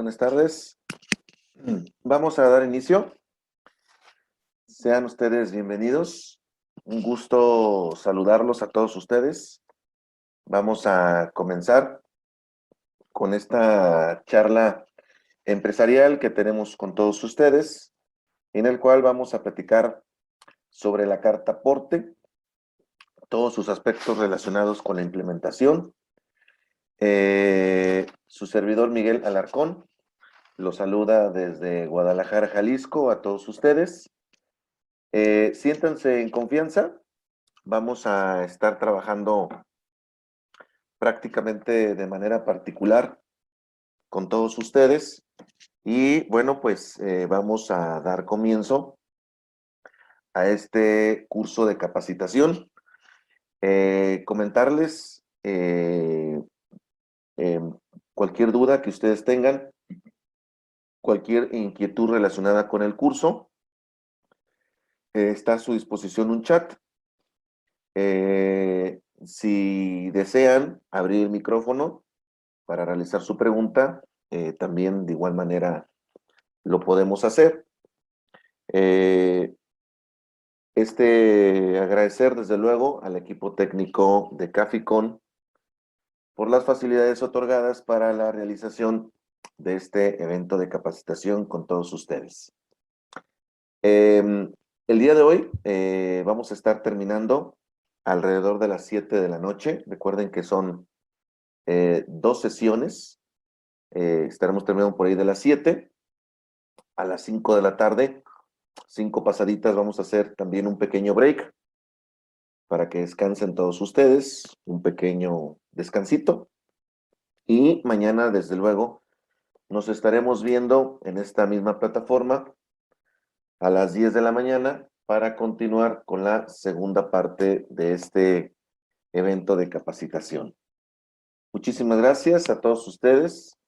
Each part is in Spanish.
buenas tardes. Vamos a dar inicio. Sean ustedes bienvenidos. Un gusto saludarlos a todos ustedes. Vamos a comenzar con esta charla empresarial que tenemos con todos ustedes, en el cual vamos a platicar sobre la carta aporte, todos sus aspectos relacionados con la implementación. Su servidor Miguel Alarcón los saluda desde Guadalajara, Jalisco, a todos ustedes. Siéntanse en confianza. Vamos a estar trabajando prácticamente de manera particular con todos ustedes. Y bueno, pues vamos a dar comienzo a este curso de capacitación. Comentarles cualquier duda que ustedes tengan, cualquier inquietud relacionada con el curso. Está a su disposición un chat. Si desean abrir el micrófono para realizar su pregunta, también de igual manera lo podemos hacer. Agradecer desde luego al equipo técnico de Caficon por las facilidades otorgadas para la realización de este evento de capacitación con todos ustedes. El día de hoy vamos a estar terminando alrededor de las 7 de la noche. Recuerden que son 2 sesiones. Estaremos terminando por ahí de las 7 a las 5 de la tarde. 5 pasaditas vamos a hacer también un pequeño break para que descansen todos ustedes. Un pequeño descansito. Y mañana, desde luego, nos estaremos viendo en esta misma plataforma a las 10 de la mañana para continuar con la segunda parte de este evento de capacitación. Muchísimas gracias a todos ustedes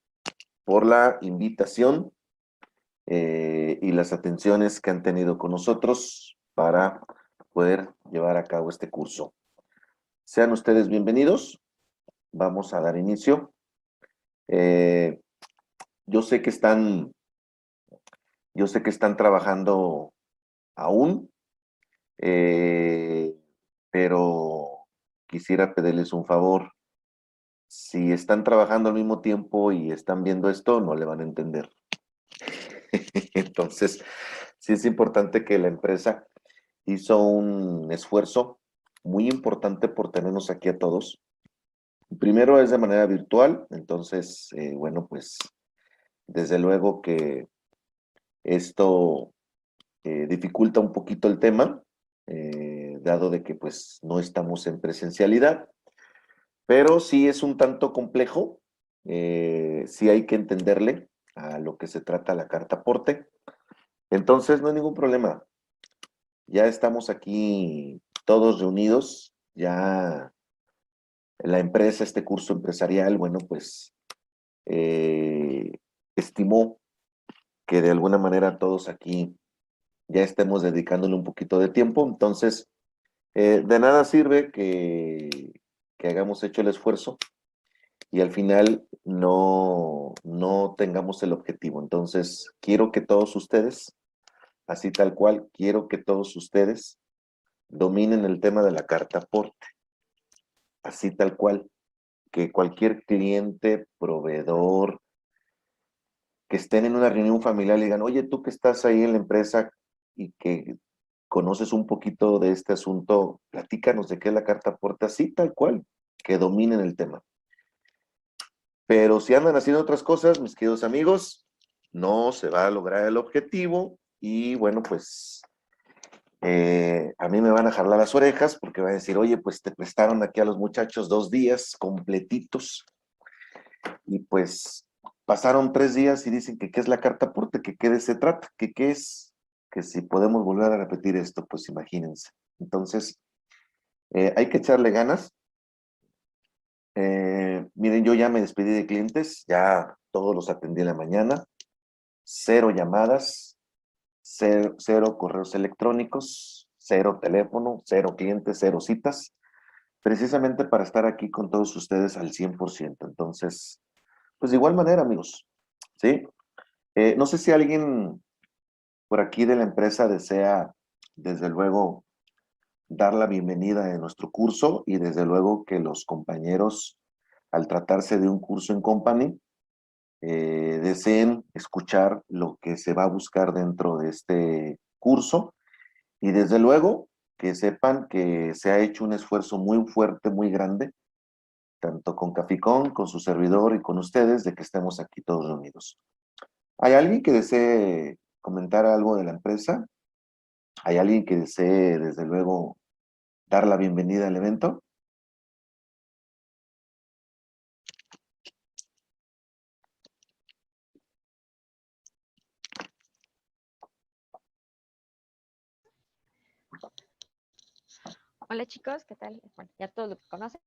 por la invitación y las atenciones que han tenido con nosotros para poder llevar a cabo este curso. Sean ustedes bienvenidos. Vamos a dar inicio. Yo sé que están trabajando aún, pero quisiera pedirles un favor. Si están trabajando al mismo tiempo y están viendo esto, no le van a entender. Entonces, sí es importante que la empresa hizo un esfuerzo muy importante por tenernos aquí a todos. Primero es de manera virtual, entonces, bueno, pues, desde luego que esto dificulta un poquito el tema, dado de que, pues, no estamos en presencialidad. Pero sí es un tanto complejo, sí hay que entenderle a lo que se trata la carta aporte. Entonces no hay ningún problema. Ya estamos aquí todos reunidos, ya la empresa, este curso empresarial, bueno, pues estimó que de alguna manera todos aquí ya estemos dedicándole un poquito de tiempo. Entonces, de nada sirve que hagamos hecho el esfuerzo y al final no tengamos el objetivo. Entonces, quiero que todos ustedes, así tal cual, quiero que todos ustedes dominen el tema de la carta aporte. Así tal cual, que cualquier cliente, proveedor, que estén en una reunión familiar y digan, oye, tú que estás ahí en la empresa y que conoces un poquito de este asunto, platícanos de qué es la carta aporte, así tal cual, que dominen el tema. Pero si andan haciendo otras cosas, mis queridos amigos, no se va a lograr el objetivo y bueno, pues a mí me van a jalar las orejas porque van a decir, oye, pues te prestaron aquí a los muchachos 2 días completitos y pues pasaron 3 días y dicen que qué es la carta aporte, que qué de se trata, que qué es, que si podemos volver a repetir esto, pues imagínense. Entonces, hay que echarle ganas. Miren, yo ya me despedí de clientes, ya todos los atendí en la mañana, 0 llamadas, 0 correos electrónicos, 0 teléfono, 0 clientes, 0 citas, precisamente para estar aquí con todos ustedes al 100%. Entonces, pues de igual manera, amigos, ¿sí? No sé si alguien por aquí de la empresa desea, desde luego, dar la bienvenida en nuestro curso y desde luego que los compañeros, al tratarse de un curso en company, deseen escuchar lo que se va a buscar dentro de este curso y desde luego que sepan que se ha hecho un esfuerzo muy fuerte, muy grande, tanto con Caficón, con su servidor y con ustedes, de que estemos aquí todos reunidos. ¿Hay alguien que desee comentar algo de la empresa? ¿Hay alguien que desee, desde luego, dar la bienvenida al evento? Hola chicos, ¿qué tal? Bueno, ya todos lo conocen.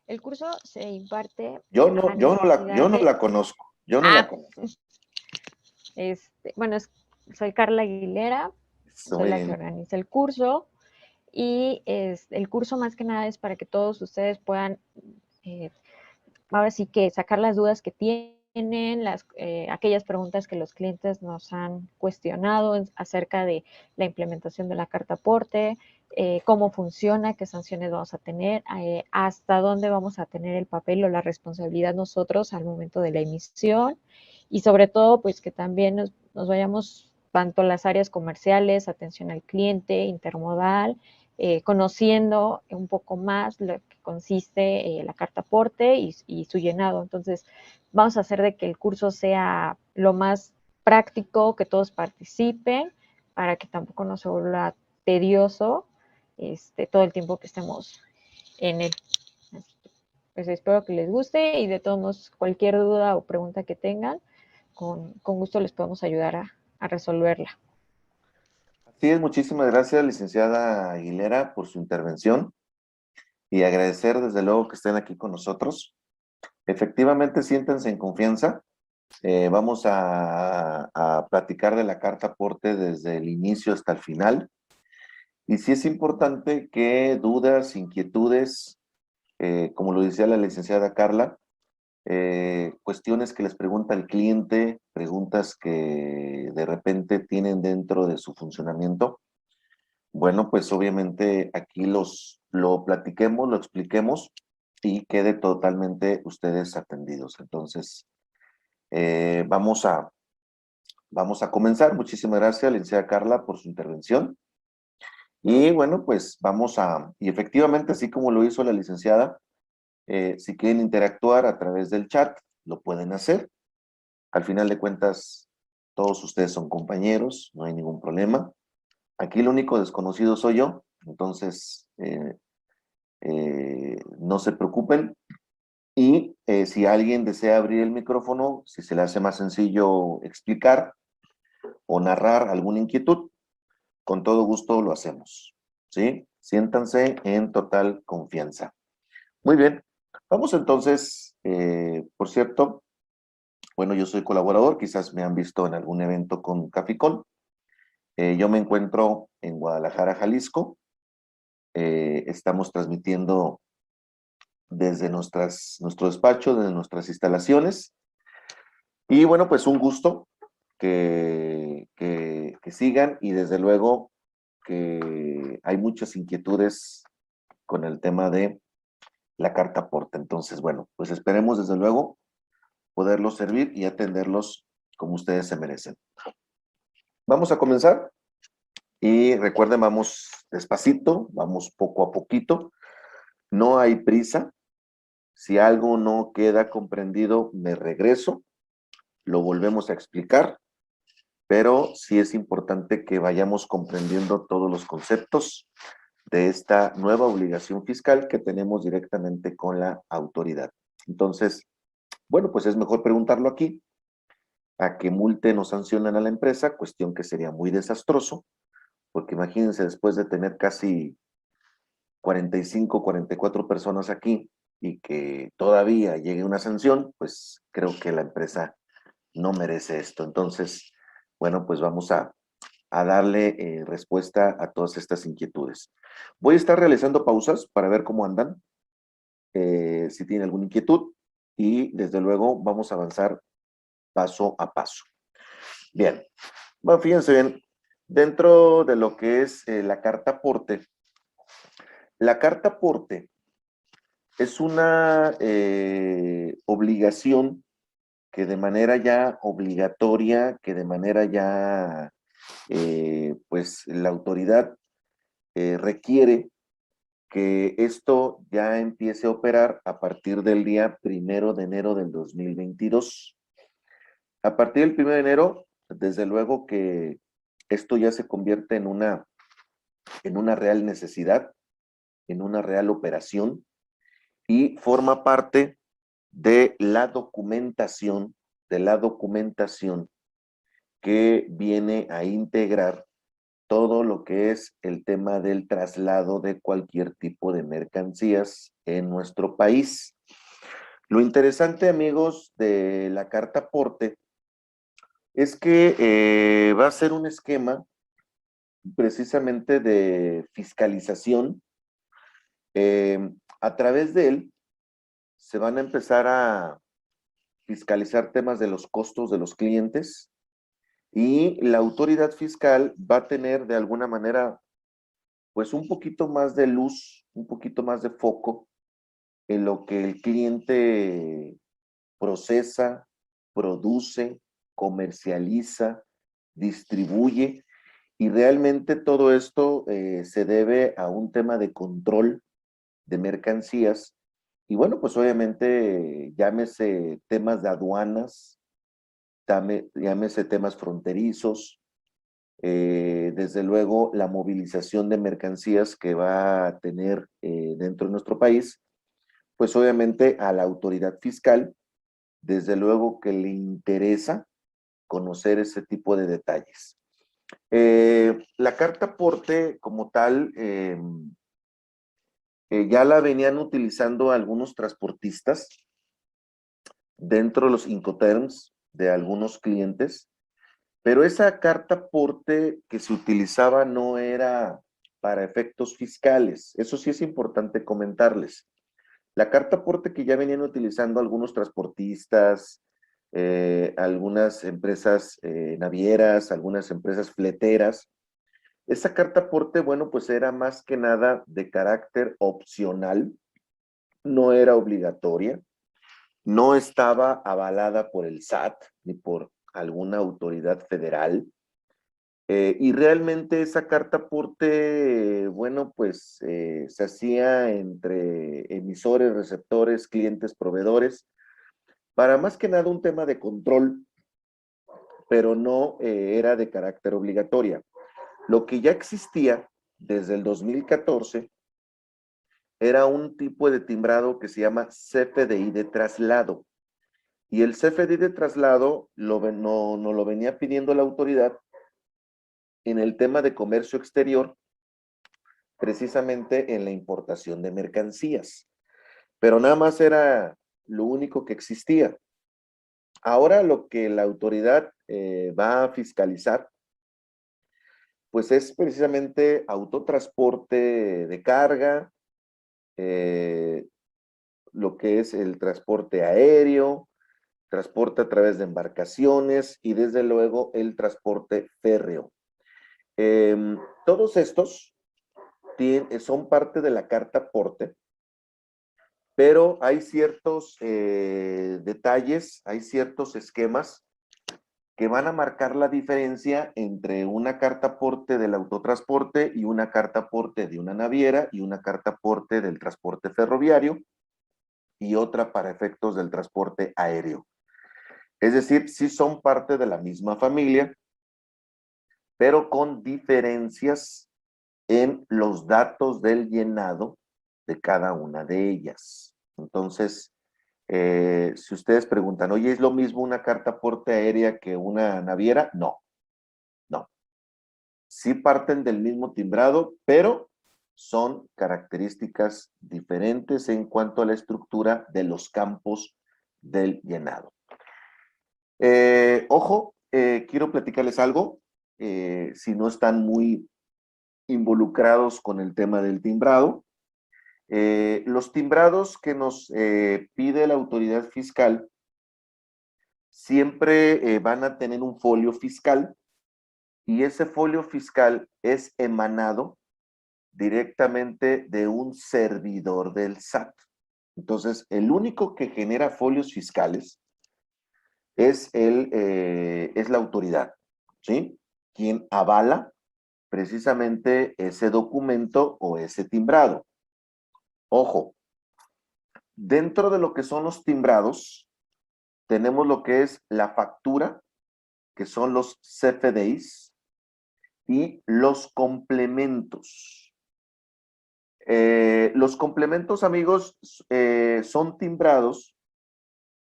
El curso se imparte a la Yo necesidad no de... la conozco, yo no la Ah, conozco. bueno, soy Carla Aguilera, Está soy muy la que bien. organiza el curso y el curso más que nada es para que todos ustedes puedan, eh, ahora sí que sacar las dudas que tienen, aquellas preguntas que los clientes nos han cuestionado acerca de la implementación de la carta aporte, cómo funciona, qué sanciones vamos a tener, hasta dónde vamos a tener el papel o la responsabilidad nosotros al momento de la emisión y sobre todo pues que también nos vayamos tanto las áreas comerciales, atención al cliente, intermodal, conociendo un poco más lo que consiste la carta aporte y su llenado. Entonces, vamos a hacer de que el curso sea lo más práctico, que todos participen, para que tampoco nos se vuelva tedioso todo el tiempo que estemos en él. Así que, pues espero que les guste y de todos modos, cualquier duda o pregunta que tengan, con gusto les podemos ayudar a resolverla. Así es, muchísimas gracias, licenciada Aguilera, por su intervención y agradecer desde luego que estén aquí con nosotros. Efectivamente, siéntense en confianza. Vamos a platicar de la carta aporte desde el inicio hasta el final. Y sí es importante que dudas, inquietudes, como lo decía la licenciada Carla, cuestiones que les pregunta el cliente, preguntas que de repente tienen dentro de su funcionamiento. Bueno, pues obviamente aquí lo platiquemos, lo expliquemos y quede totalmente ustedes atendidos. Entonces, eh, vamos a, vamos a comenzar. Muchísimas gracias, licenciada Carla, por su intervención. Y bueno, pues y efectivamente, así como lo hizo la licenciada, si quieren interactuar a través del chat, lo pueden hacer. Al final de cuentas, todos ustedes son compañeros, no hay ningún problema. Aquí el único desconocido soy yo, entonces no se preocupen. Y si alguien desea abrir el micrófono, si se le hace más sencillo explicar o narrar alguna inquietud, con todo gusto lo hacemos. ¿Sí? Siéntanse en total confianza. Muy bien. Vamos entonces, por cierto, bueno, yo soy colaborador, quizás me han visto en algún evento con Caficón. Yo me encuentro en Guadalajara, Jalisco. Estamos transmitiendo desde nuestro despacho, desde nuestras instalaciones. Y bueno, pues un gusto que sigan y desde luego que hay muchas inquietudes con el tema de la carta aporte. Entonces, bueno, pues esperemos desde luego poderlos servir y atenderlos como ustedes se merecen. Vamos a comenzar y recuerden, vamos despacito, vamos poco a poquito, no hay prisa. Si algo no queda comprendido, me regreso, lo volvemos a explicar, pero sí es importante que vayamos comprendiendo todos los conceptos de esta nueva obligación fiscal que tenemos directamente con la autoridad. Entonces, bueno, pues es mejor preguntarlo aquí, a que multen o sancionen a la empresa, cuestión que sería muy desastroso, porque imagínense después de tener casi 45, 44 personas aquí y que todavía llegue una sanción, pues creo que la empresa no merece esto. Entonces, bueno, pues vamos a darle respuesta a todas estas inquietudes. Voy a estar realizando pausas para ver cómo andan, si tienen alguna inquietud y desde luego vamos a avanzar paso a paso. Bien, bueno, fíjense bien, dentro de lo que es la carta aporte es una obligación que de manera ya obligatoria, que de manera ya, pues la autoridad requiere que esto ya empiece a operar a partir del día 1 de enero del 2022. A partir del 1 de enero, desde luego que esto ya se convierte en una real necesidad, en una real operación y forma parte de la documentación, que viene a integrar todo lo que es el tema del traslado de cualquier tipo de mercancías en nuestro país. Lo interesante, amigos, de la carta aporte es que va a ser un esquema precisamente de fiscalización. A través de él se van a empezar a fiscalizar temas de los costos de los clientes y la autoridad fiscal va a tener de alguna manera pues un poquito más de luz, un poquito más de foco en lo que el cliente procesa, produce, comercializa, distribuye, y realmente todo esto se debe a un tema de control de mercancías. Y bueno, pues obviamente llámese temas de aduanas, llámese temas fronterizos, desde luego la movilización de mercancías que va a tener dentro de nuestro país, pues obviamente a la autoridad fiscal, desde luego que le interesa conocer ese tipo de detalles. La carta aporte como tal, ya la venían utilizando algunos transportistas dentro de los Incoterms de algunos clientes, pero esa carta aporte que se utilizaba no era para efectos fiscales. Eso sí es importante comentarles. La carta aporte que ya venían utilizando algunos transportistas, algunas empresas navieras, algunas empresas fleteras, esa carta aporte, bueno, pues era más que nada de carácter opcional, no era obligatoria, no estaba avalada por el SAT ni por alguna autoridad federal. Y realmente esa carta aporte, bueno, pues se hacía entre emisores, receptores, clientes, proveedores, para más que nada un tema de control, pero no era de carácter obligatoria. Lo que ya existía desde el 2014 era un tipo de timbrado que se llama CFDI de traslado. Y el CFDI de traslado no lo venía pidiendo la autoridad en el tema de comercio exterior, precisamente en la importación de mercancías. Pero nada más era lo único que existía. Ahora lo que la autoridad va a fiscalizar, pues es precisamente autotransporte de carga, lo que es el transporte aéreo, transporte a través de embarcaciones y desde luego el transporte férreo. Todos estos son parte de la carta aporte, pero hay ciertos detalles, hay ciertos esquemas que van a marcar la diferencia entre una carta aporte del autotransporte y una carta aporte de una naviera y una carta aporte del transporte ferroviario y otra para efectos del transporte aéreo. Es decir, sí son parte de la misma familia, pero con diferencias en los datos del llenado de cada una de ellas. Entonces, si ustedes preguntan, oye, ¿es lo mismo una carta aporte aérea que una naviera? No, no. Sí parten del mismo timbrado, pero son características diferentes en cuanto a la estructura de los campos del llenado. Ojo, quiero platicarles algo, si no están muy involucrados con el tema del timbrado. Los timbrados que nos pide la autoridad fiscal siempre van a tener un folio fiscal y ese folio fiscal es emanado directamente de un servidor del SAT. Entonces, el único que genera folios fiscales es la autoridad, ¿sí? Quien avala precisamente ese documento o ese timbrado. Ojo, dentro de lo que son los timbrados, tenemos lo que es la factura, que son los CFDIs, y los complementos. Los complementos, amigos, son timbrados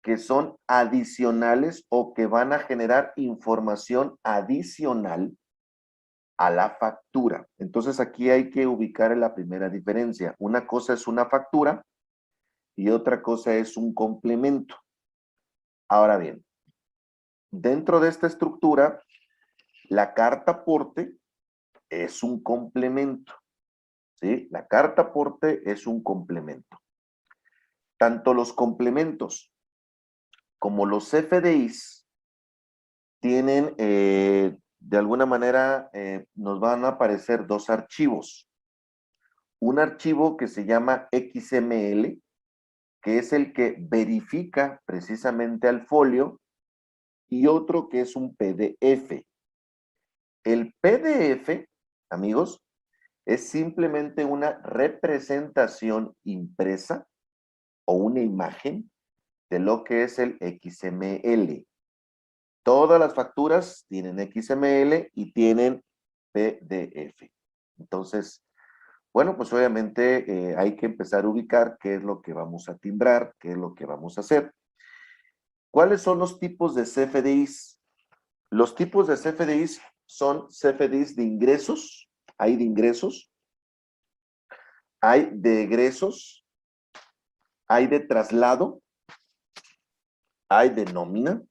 que son adicionales o que van a generar información adicional a la factura. Entonces aquí hay que ubicar la primera diferencia. Una cosa es una factura y otra cosa es un complemento. Ahora bien, dentro de esta estructura, la carta aporte es un complemento, ¿sí? La carta aporte es un complemento. Tanto los complementos como los CFDIs tienen, de alguna manera, nos van a aparecer dos archivos. Un archivo que se llama XML, que es el que verifica precisamente al folio, y otro que es un PDF. El PDF, amigos, es simplemente una representación impresa o una imagen de lo que es el XML. Todas las facturas tienen XML y tienen PDF. Entonces, bueno, pues obviamente hay que empezar a ubicar qué es lo que vamos a timbrar, qué es lo que vamos a hacer. ¿Cuáles son los tipos de CFDIs? Los tipos de CFDIs son CFDIs de ingresos, hay de ingresos, hay de egresos, hay de traslado, hay de nómina,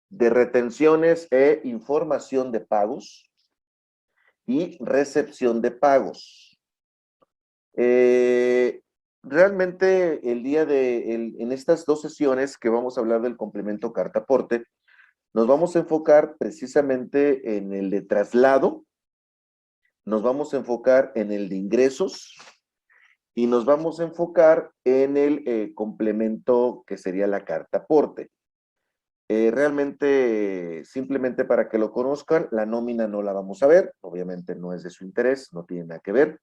de retenciones e información de pagos y recepción de pagos. Realmente en estas dos sesiones que vamos a hablar del complemento carta aporte, nos vamos a enfocar precisamente en el de traslado, nos vamos a enfocar en el de ingresos y nos vamos a enfocar en el complemento que sería la carta aporte. Realmente, simplemente para que lo conozcan, la nómina no la vamos a ver, obviamente no es de su interés, no tiene nada que ver.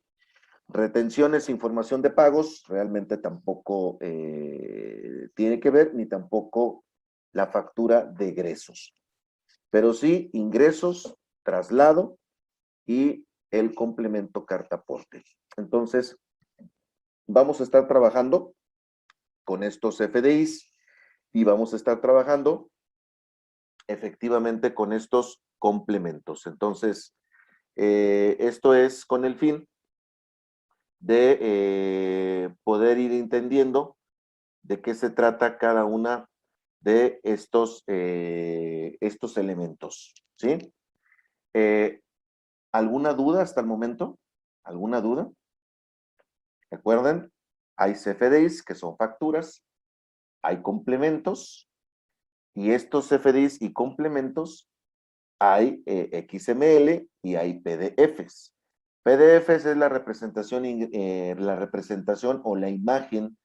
Retenciones, información de pagos, realmente tampoco tiene que ver, ni tampoco la factura de egresos. Pero sí, ingresos, traslado y el complemento carta aporte. Entonces, vamos a estar trabajando con estos FDIs y vamos a estar trabajando efectivamente con estos complementos. Entonces, esto es con el fin de poder ir entendiendo de qué se trata cada una de estos elementos, ¿sí? ¿Alguna duda hasta el momento? ¿Alguna duda? Recuerden, hay CFDIs que son facturas, hay complementos, y estos CFDIs y complementos hay XML y hay PDFs. PDFs es la representación o la imagen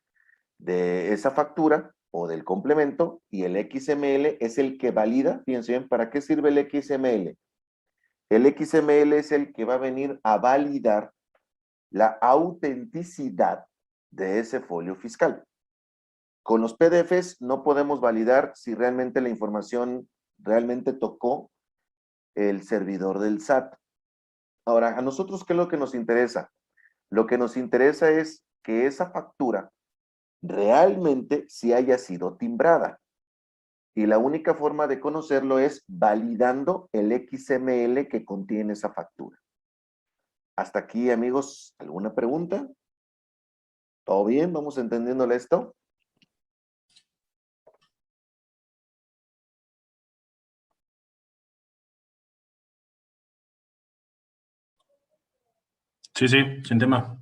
de esa factura o del complemento, y el XML es el que valida. Fíjense bien, ¿para qué sirve el XML? El XML es el que va a venir a validar la autenticidad de ese folio fiscal. Con los PDFs no podemos validar si realmente la información realmente tocó el servidor del SAT. Ahora, ¿a nosotros qué es lo que nos interesa? Lo que nos interesa es que esa factura realmente sí haya sido timbrada. Y la única forma de conocerlo es validando el XML que contiene esa factura. Hasta aquí, amigos, ¿alguna pregunta? ¿Todo bien? ¿Vamos entendiéndole esto? Sí, sí, sin tema.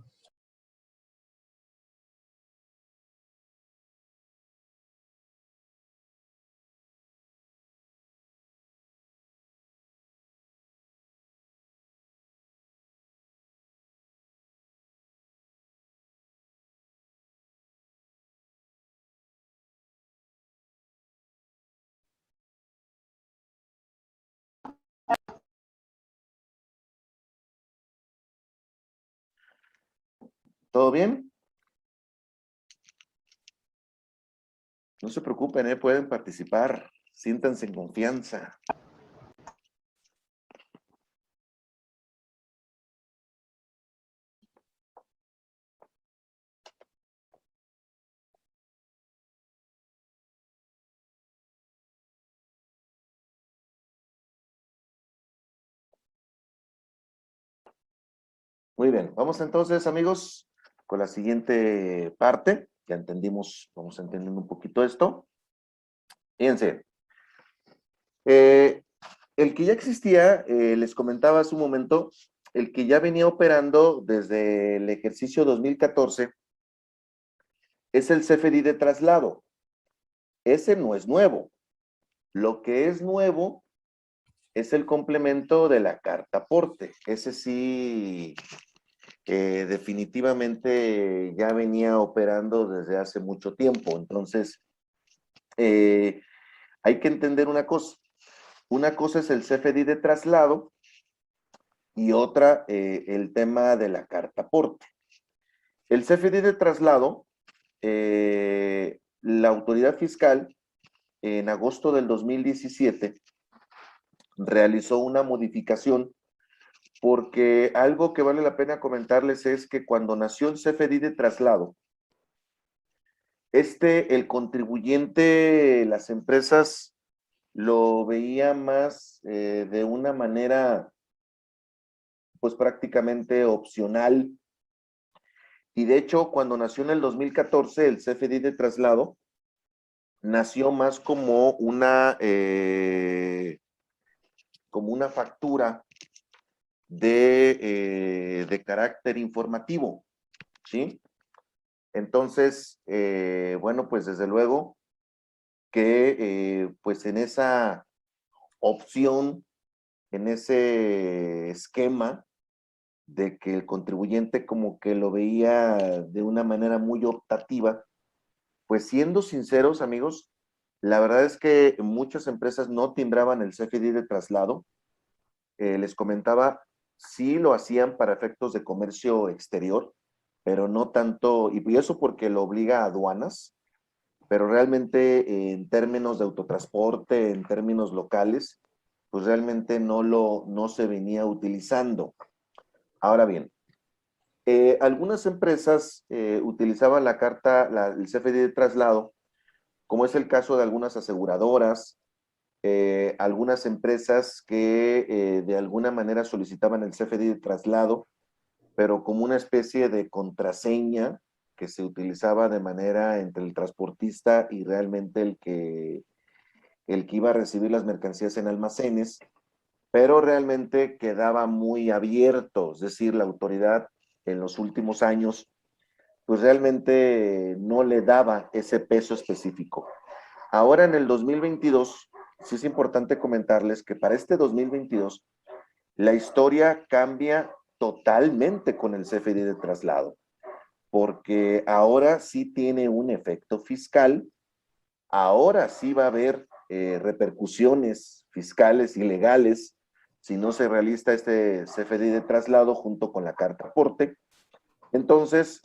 ¿Todo bien? No se preocupen, pueden participar. Siéntanse en confianza. Muy bien, vamos entonces, amigos, con la siguiente parte. Ya entendimos, vamos entendiendo un poquito esto. Fíjense, eh, el que ya existía, les comentaba hace un momento, el que ya venía operando desde el ejercicio 2014 es el CFDI de traslado. Ese no es nuevo. Lo que es nuevo es el complemento de la carta aporte. Ese sí, definitivamente ya venía operando desde hace mucho tiempo. Entonces, hay que entender una cosa. Una cosa es el CFDI de traslado y otra el tema de la carta aporte. El CFDI de traslado, la autoridad fiscal en agosto del 2017 realizó una modificación porque algo que vale la pena comentarles es que cuando nació el CFDI de traslado, el contribuyente, las empresas lo veía más de una manera pues prácticamente opcional. Y de hecho, cuando nació en el 2014 el CFDI de traslado, nació más como una factura de carácter informativo, ¿sí? Entonces, bueno, pues desde luego que pues en esa opción, en ese esquema de que el contribuyente como que lo veía de una manera muy optativa, pues siendo sinceros, amigos, la verdad es que muchas empresas no timbraban el CFDI de traslado. Les comentaba, sí lo hacían para efectos de comercio exterior, pero no tanto, y eso porque lo obliga a aduanas, pero realmente en términos de autotransporte, en términos locales, pues realmente no se venía utilizando. Ahora bien, algunas empresas utilizaban el CFDI de traslado, como es el caso de algunas aseguradoras, algunas empresas que de alguna manera solicitaban el CFDI de traslado, pero como una especie de contraseña que se utilizaba de manera entre el transportista y realmente el que iba a recibir las mercancías en almacenes, pero realmente quedaba muy abierto, es decir, la autoridad en los últimos años, pues realmente no le daba ese peso específico. Ahora en el 2022, sí es importante comentarles que para este 2022, la historia cambia totalmente con el CFDI de traslado, porque ahora sí tiene un efecto fiscal, ahora sí va a haber repercusiones fiscales y legales si no se realiza este CFDI de traslado junto con la carta aporte. Entonces,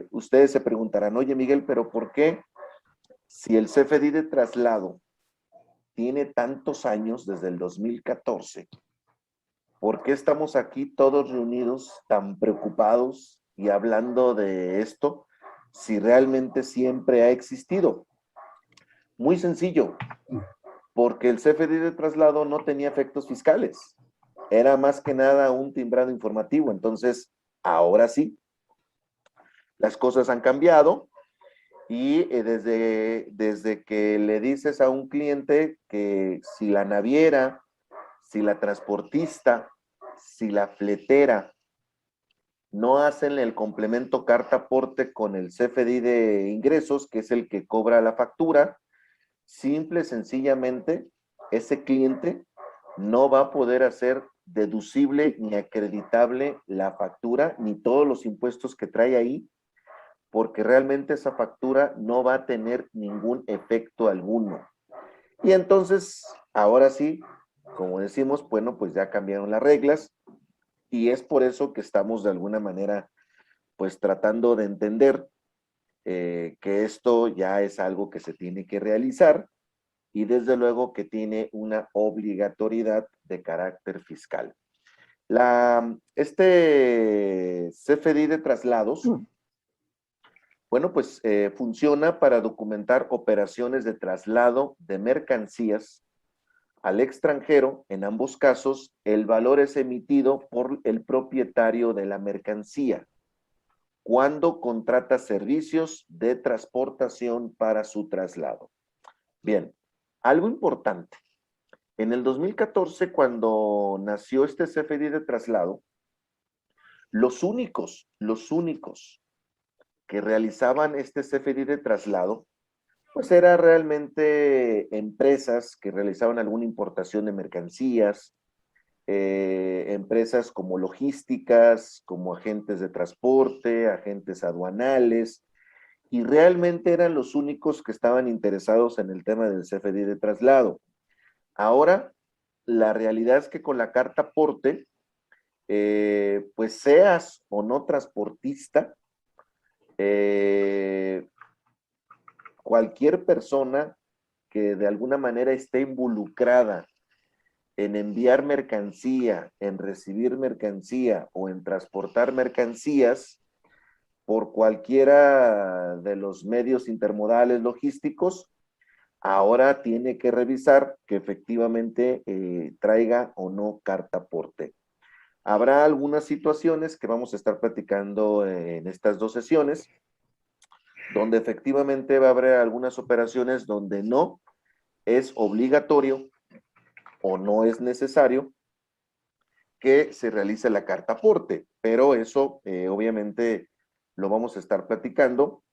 ustedes se preguntarán, oye Miguel, pero ¿por qué si el CFDI de traslado tiene tantos años desde el 2014? ¿Por qué estamos aquí todos reunidos tan preocupados y hablando de esto si realmente siempre ha existido? Muy sencillo, porque el CFDI de traslado no tenía efectos fiscales. Era más que nada un timbrado informativo. Entonces, ahora sí, las cosas han cambiado y desde que le dices a un cliente que si la naviera, si la transportista, si la fletera no hacen el complemento carta aporte con el CFDI de ingresos, que es el que cobra la factura, simple y sencillamente ese cliente no va a poder hacer deducible ni acreditable la factura ni todos los impuestos que trae ahí, porque realmente esa factura no va a tener ningún efecto alguno. Y entonces, ahora sí, como decimos, bueno, pues ya cambiaron las reglas y es por eso que estamos de alguna manera pues tratando de entender que esto ya es algo que se tiene que realizar y desde luego que tiene una obligatoriedad de carácter fiscal. Este CFDI de traslados, bueno, pues funciona para documentar operaciones de traslado de mercancías al extranjero. En ambos casos, el valor es emitido por el propietario de la mercancía cuando contrata servicios de transportación para su traslado. Bien, algo importante. En el 2014, cuando nació este CFDI de traslado, los únicos que realizaban este CFDI de traslado, pues eran realmente empresas que realizaban alguna importación de mercancías, empresas como logísticas, como agentes de transporte, agentes aduanales, y realmente eran los únicos que estaban interesados en el tema del CFDI de traslado. Ahora, la realidad es que con la carta aporte, pues seas o no transportista, cualquier persona que de alguna manera esté involucrada en enviar mercancía, en recibir mercancía o en transportar mercancías por cualquiera de los medios intermodales logísticos, ahora tiene que revisar que efectivamente traiga o no carta aporte. Habrá algunas situaciones que vamos a estar platicando en estas dos sesiones, donde efectivamente va a haber algunas operaciones donde no es obligatorio o no es necesario que se realice la carta aporte, pero eso obviamente lo vamos a estar platicando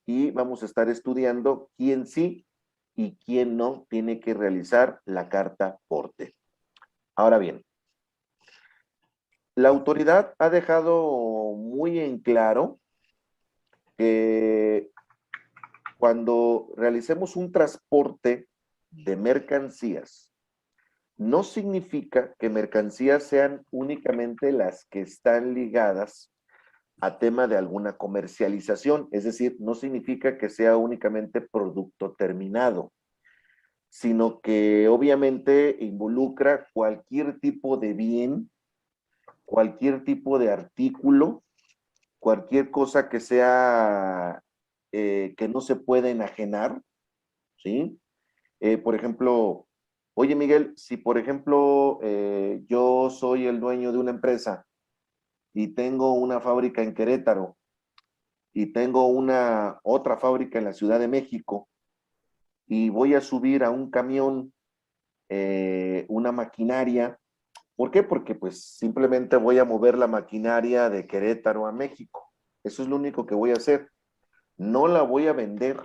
y vamos a estar estudiando quién sí y quién no tiene que realizar la carta aporte. Ahora bien, la autoridad ha dejado muy en claro que cuando realicemos un transporte de mercancías, no significa que mercancías sean únicamente las que están ligadas a tema de alguna comercialización, es decir, no significa que sea únicamente producto terminado, sino que obviamente involucra cualquier tipo de bien, cualquier tipo de artículo, cualquier cosa que sea que no se pueda enajenar, ¿sí? Por ejemplo, oye Miguel, si por ejemplo yo soy el dueño de una empresa y tengo una fábrica en Querétaro y tengo una otra fábrica en la Ciudad de México y voy a subir a un camión una maquinaria. ¿Por qué? Porque pues simplemente voy a mover la maquinaria de Querétaro a México. Eso es lo único que voy a hacer. No la voy a vender,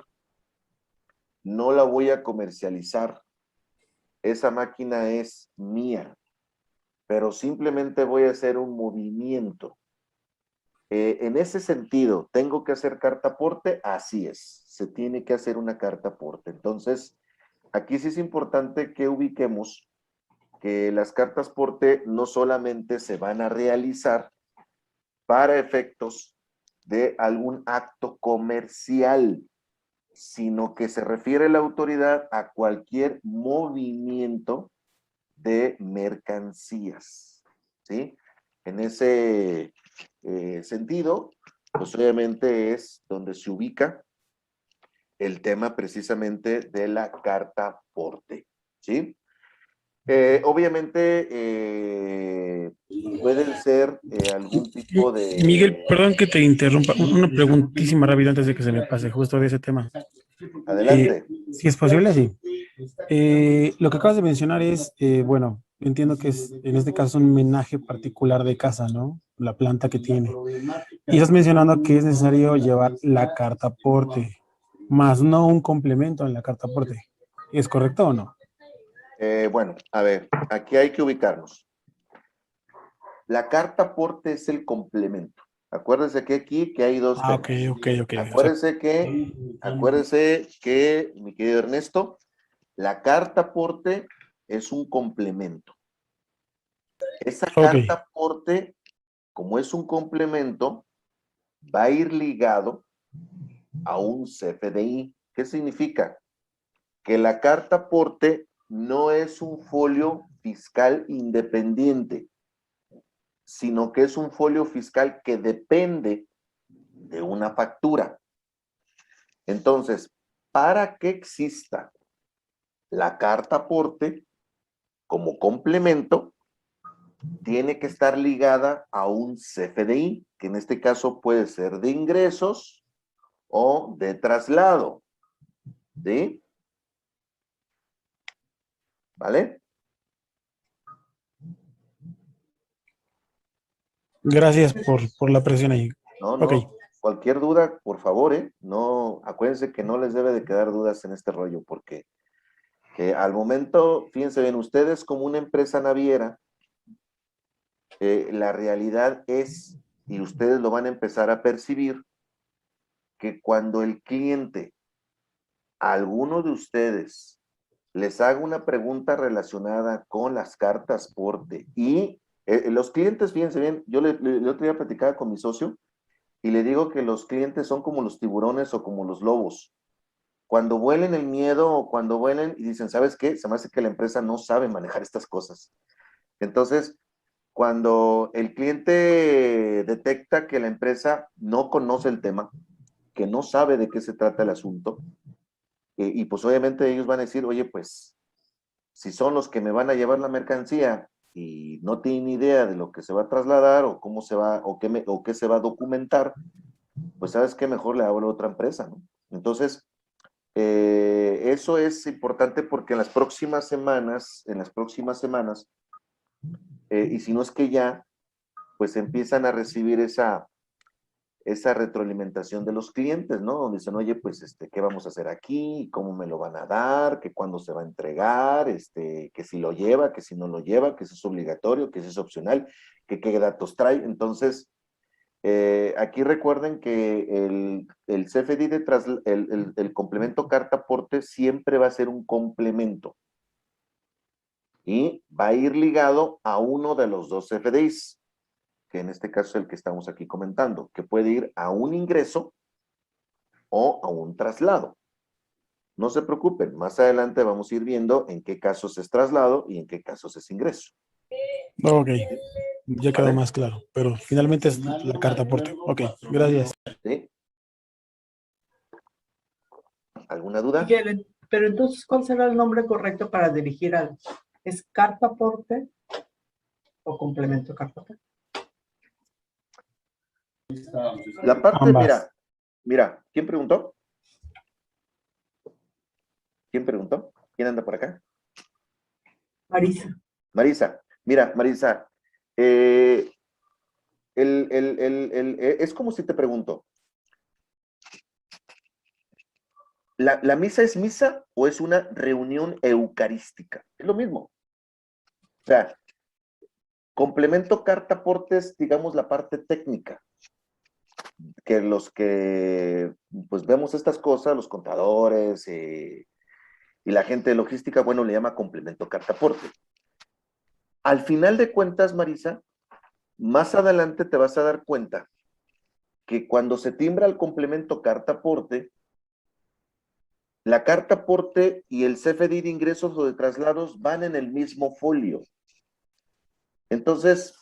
no la voy a comercializar. Esa máquina es mía, pero simplemente voy a hacer un movimiento. En ese sentido, ¿tengo que hacer carta aporte? Así es, se tiene que hacer una carta aporte. Entonces, aquí sí es importante que ubiquemos que las cartas aporte no solamente se van a realizar para efectos de algún acto comercial, sino que se refiere la autoridad a cualquier movimiento de mercancías, ¿sí? En ese sentido, pues obviamente es donde se ubica el tema precisamente de la carta aporte, ¿sí? Obviamente pueden ser algún tipo Miguel, de... perdón que te interrumpa, una preguntísima rápida antes de que se me pase justo de ese tema. Adelante. Si es posible, sí. Lo que acabas de mencionar es, bueno, entiendo que es en este caso un menaje particular de casa, ¿no? La planta que tiene. Y estás mencionando que es necesario llevar la carta aporte, más no un complemento en la carta aporte. ¿Es correcto o no? Bueno, a ver, aquí hay que ubicarnos. La carta aporte es el complemento. Acuérdense que aquí que hay dos Ah, ok, temas. ok, ok. O sea, Acuérdense que, mi querido Ernesto, la carta aporte es un complemento. Esa ok, carta aporte, como es un complemento, va a ir ligado a un CFDI. ¿Qué significa? Que la carta aporte no es un folio fiscal independiente, sino que es un folio fiscal que depende de una factura. Entonces, para que exista la carta aporte como complemento, tiene que estar ligada a un CFDI, que en este caso puede ser de ingresos o de traslado. ¿Sí? ¿Vale? Gracias por la presión ahí. No, Ok. no. Cualquier duda, por favor, no, acuérdense que no les debe de quedar dudas en este rollo, porque al momento, fíjense bien, ustedes como una empresa naviera, la realidad es, y ustedes lo van a empezar a percibir, que cuando el cliente, a alguno de ustedes, les haga una pregunta relacionada con las cartas porte y los clientes, fíjense bien, yo el otro día platicaba con mi socio y le digo que los clientes son como los tiburones o como los lobos. Cuando vuelen el miedo o cuando vuelen y dicen, ¿sabes qué? Se me hace que la empresa no sabe manejar estas cosas. Entonces, cuando el cliente detecta que la empresa no conoce el tema, que no sabe de qué se trata el asunto, y pues obviamente ellos van a decir, oye, pues si son los que me van a llevar la mercancía y no tienen idea de lo que se va a trasladar o cómo se va o qué se va a documentar, pues sabes qué, mejor le hablo a otra empresa, ¿no? Entonces, eso es importante porque en las próximas semanas, y si no es que ya, pues empiezan a recibir esa retroalimentación de los clientes, ¿no? Donde dicen, oye, pues, ¿qué vamos a hacer aquí? ¿Cómo me lo van a dar? ¿Que cuándo se va a entregar? Que si lo lleva, que si no lo lleva, que si es obligatorio, que si es opcional, que qué datos trae. Entonces, aquí recuerden que el CFDI el complemento carta aporte siempre va a ser un complemento y va a ir ligado a uno de los dos CFDIs, que en este caso es el que estamos aquí comentando, que puede ir a un ingreso o a un traslado. No se preocupen, más adelante vamos a ir viendo en qué casos es traslado y en qué casos es ingreso. Ok. Ya quedó ¿Vale? más claro. Pero finalmente es la carta aporte. Ok. Gracias. ¿Sí? ¿Alguna duda? Miguel, pero entonces, ¿cuál será el nombre correcto para dirigir al... ¿Es carta aporte o complemento carta aporte? La parte, Ambas. mira, ¿quién preguntó? ¿Quién preguntó? ¿Quién anda por acá? Marisa. Marisa, mira, Marisa, es como si te pregunto, ¿la misa es misa o es una reunión eucarística? Es lo mismo. O sea, complemento carta aporte es, digamos, la parte técnica, que los que pues vemos estas cosas, los contadores y la gente de logística, bueno, le llama complemento carta aporte. Al final de cuentas, Marisa, más adelante te vas a dar cuenta que cuando se timbra el complemento carta aporte, la carta aporte y el CFDI de ingresos o de traslados van en el mismo folio. Entonces,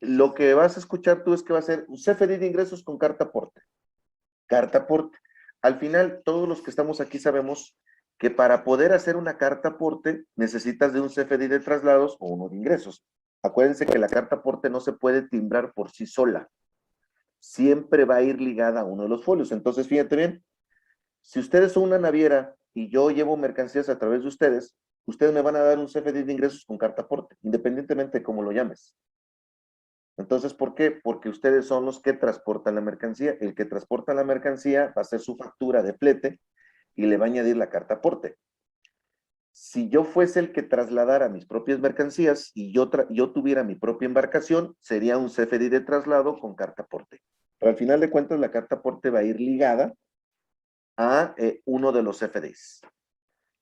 lo que vas a escuchar tú es que va a ser un CFDI de ingresos con carta aporte. Carta aporte. Al final, todos los que estamos aquí sabemos que para poder hacer una carta aporte necesitas de un CFDI de traslados o uno de ingresos. Acuérdense que la carta aporte no se puede timbrar por sí sola. Siempre va a ir ligada a uno de los folios. Entonces, fíjate bien, si ustedes son una naviera y yo llevo mercancías a través de ustedes me van a dar un CFDI de ingresos con carta aporte, independientemente de cómo lo llames. Entonces, ¿por qué? Porque ustedes son los que transportan la mercancía. El que transporta la mercancía va a hacer su factura de flete y le va a añadir la carta aporte. Si yo fuese el que trasladara mis propias mercancías y yo tuviera mi propia embarcación, sería un CFDI de traslado con carta aporte. Pero al final de cuentas, la carta aporte va a ir ligada a uno de los CFDIs.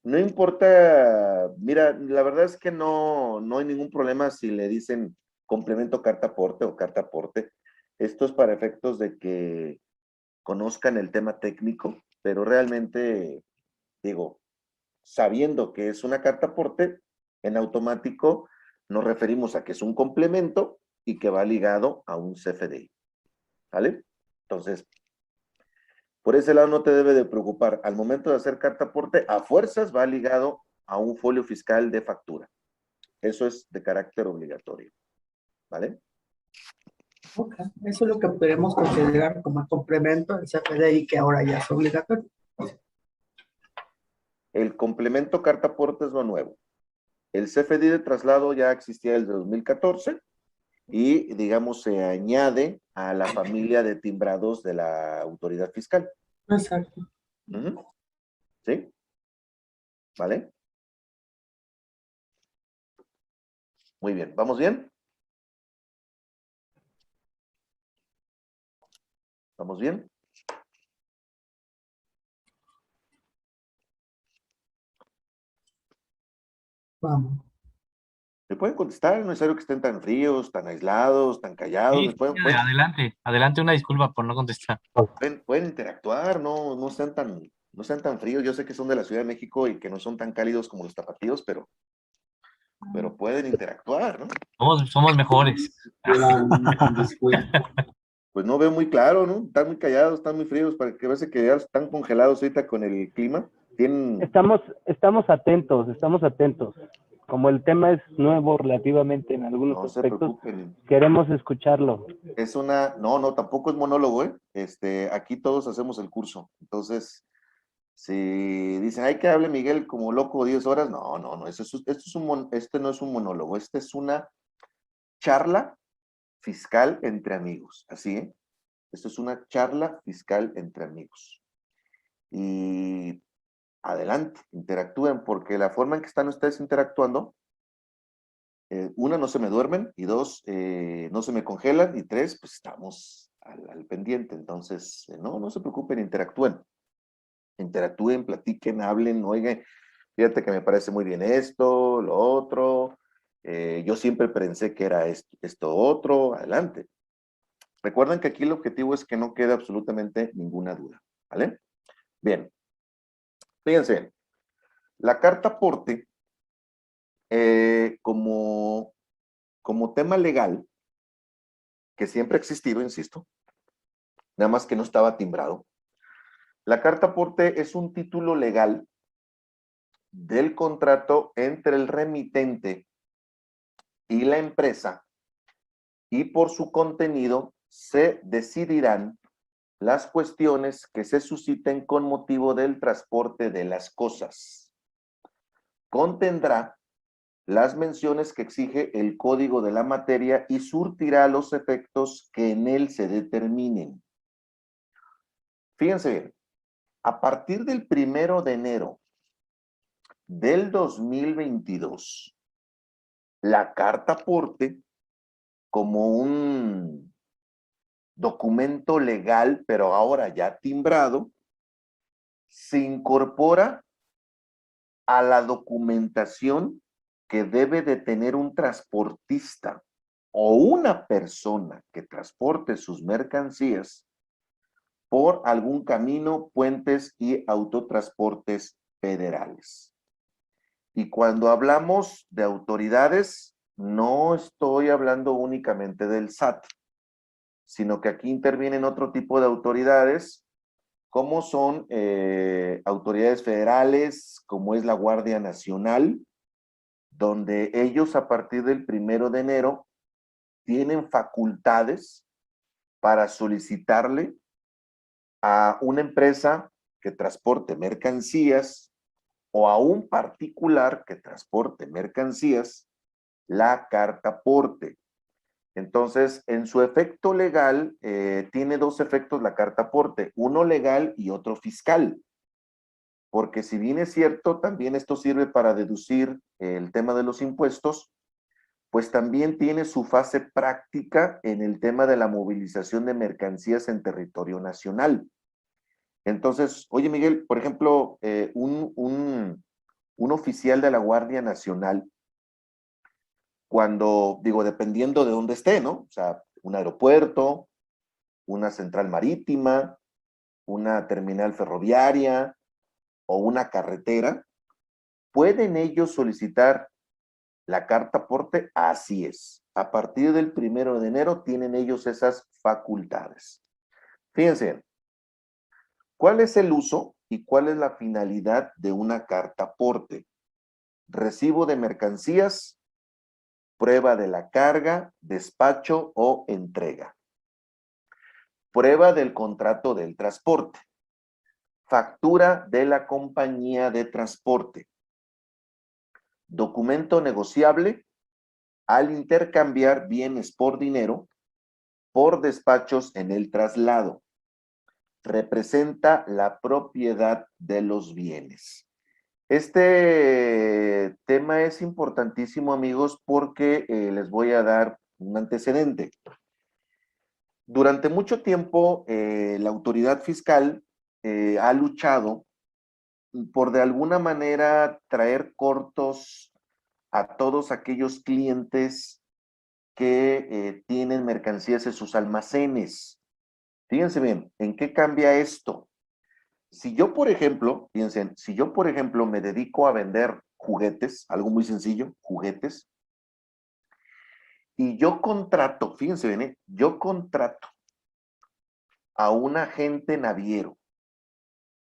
No importa, mira, la verdad es que no hay ningún problema si le dicen complemento carta aporte o carta aporte. Esto es para efectos de que conozcan el tema técnico, pero realmente, digo, sabiendo que es una carta aporte, en automático nos referimos a que es un complemento y que va ligado a un CFDI. ¿Vale? Entonces, por ese lado no te debe de preocupar. Al momento de hacer carta aporte, a fuerzas va ligado a un folio fiscal de factura. Eso es de carácter obligatorio. ¿Vale? Ok, eso es lo que podemos considerar como complemento del CFDI, que ahora ya es obligatorio. El complemento carta aporte es lo nuevo. El CFDI de traslado ya existía desde 2014 y, digamos, se añade a la familia de timbrados de la autoridad fiscal. Exacto. ¿Sí? ¿Vale? Muy bien. ¿Vamos bien? ¿Vamos bien? Vamos. ¿Me pueden contestar? No es necesario que estén tan fríos, tan aislados, tan callados. Sí, ¿Me pueden, adelante, adelante, una disculpa por no contestar. pueden interactuar? No sean tan fríos. Yo sé que son de la Ciudad de México y que no son tan cálidos como los tapatíos, pero pueden interactuar, ¿no? Somos mejores. Pues no veo muy claro, ¿no? Están muy callados, están muy fríos, para que vean que ya están congelados ahorita con el clima. Tienen... Estamos atentos. Como el tema es nuevo relativamente en algunos No se aspectos, preocupen. queremos escucharlo. Es una... No, tampoco es monólogo, ¿eh? Aquí todos hacemos el curso. Entonces, si dicen, hay que hable Miguel como loco 10 horas, no. Este no es un monólogo, este es una charla fiscal entre amigos. Así, ¿eh? Esto es una charla fiscal entre amigos. Y adelante, interactúen, porque la forma en que están ustedes interactuando, una, no se me duermen, y dos, no se me congelan, y tres, pues estamos al pendiente. Entonces, no se preocupen, interactúen, platiquen, hablen, oigan, fíjate que me parece muy bien esto, lo otro, yo siempre pensé que era esto otro, adelante. Recuerden que aquí el objetivo es que no quede absolutamente ninguna duda, ¿vale? Bien, fíjense, la carta aporte, como tema legal, que siempre ha existido, insisto, nada más que no estaba timbrado, la carta aporte es un título legal del contrato entre el remitente y la empresa, y por su contenido se decidirán las cuestiones que se susciten con motivo del transporte de las cosas. Contendrá las menciones que exige el código de la materia y surtirá los efectos que en él se determinen. Fíjense bien, a partir del 1 de enero del 2022, la carta aporte, como un documento legal, pero ahora ya timbrado, se incorpora a la documentación que debe de tener un transportista o una persona que transporte sus mercancías por algún camino, puentes y autotransportes federales. Y cuando hablamos de autoridades, no estoy hablando únicamente del SAT, sino que aquí intervienen otro tipo de autoridades, como son autoridades federales, como es la Guardia Nacional, donde ellos a partir del 1 de enero tienen facultades para solicitarle a una empresa que transporte mercancías o a un particular que transporte mercancías la carta aporte. Entonces, en su efecto legal, tiene dos efectos la carta aporte, uno legal y otro fiscal. Porque si bien es cierto, también esto sirve para deducir el tema de los impuestos, pues también tiene su fase práctica en el tema de la movilización de mercancías en territorio nacional. Entonces, oye Miguel, por ejemplo, un oficial de la Guardia Nacional, cuando, digo, dependiendo de dónde esté, ¿no? O sea, un aeropuerto, una central marítima, una terminal ferroviaria o una carretera, ¿pueden ellos solicitar la carta aporte? Así es. A partir del 1 de enero tienen ellos esas facultades. Fíjense, ¿cuál es el uso y cuál es la finalidad de una carta aporte? Recibo de mercancías, prueba de la carga, despacho o entrega. Prueba del contrato del transporte. Factura de la compañía de transporte. Documento negociable al intercambiar bienes por dinero por despachos en el traslado. Representa la propiedad de los bienes. Este tema es importantísimo, amigos, porque les voy a dar un antecedente. Durante mucho tiempo, la autoridad fiscal ha luchado por de alguna manera traer cortos a todos aquellos clientes que tienen mercancías en sus almacenes. Fíjense bien, ¿en qué cambia esto? Si yo, por ejemplo, piensen, si yo, por ejemplo, me dedico a vender juguetes, algo muy sencillo, juguetes, y yo contrato, fíjense bien, yo contrato a un agente naviero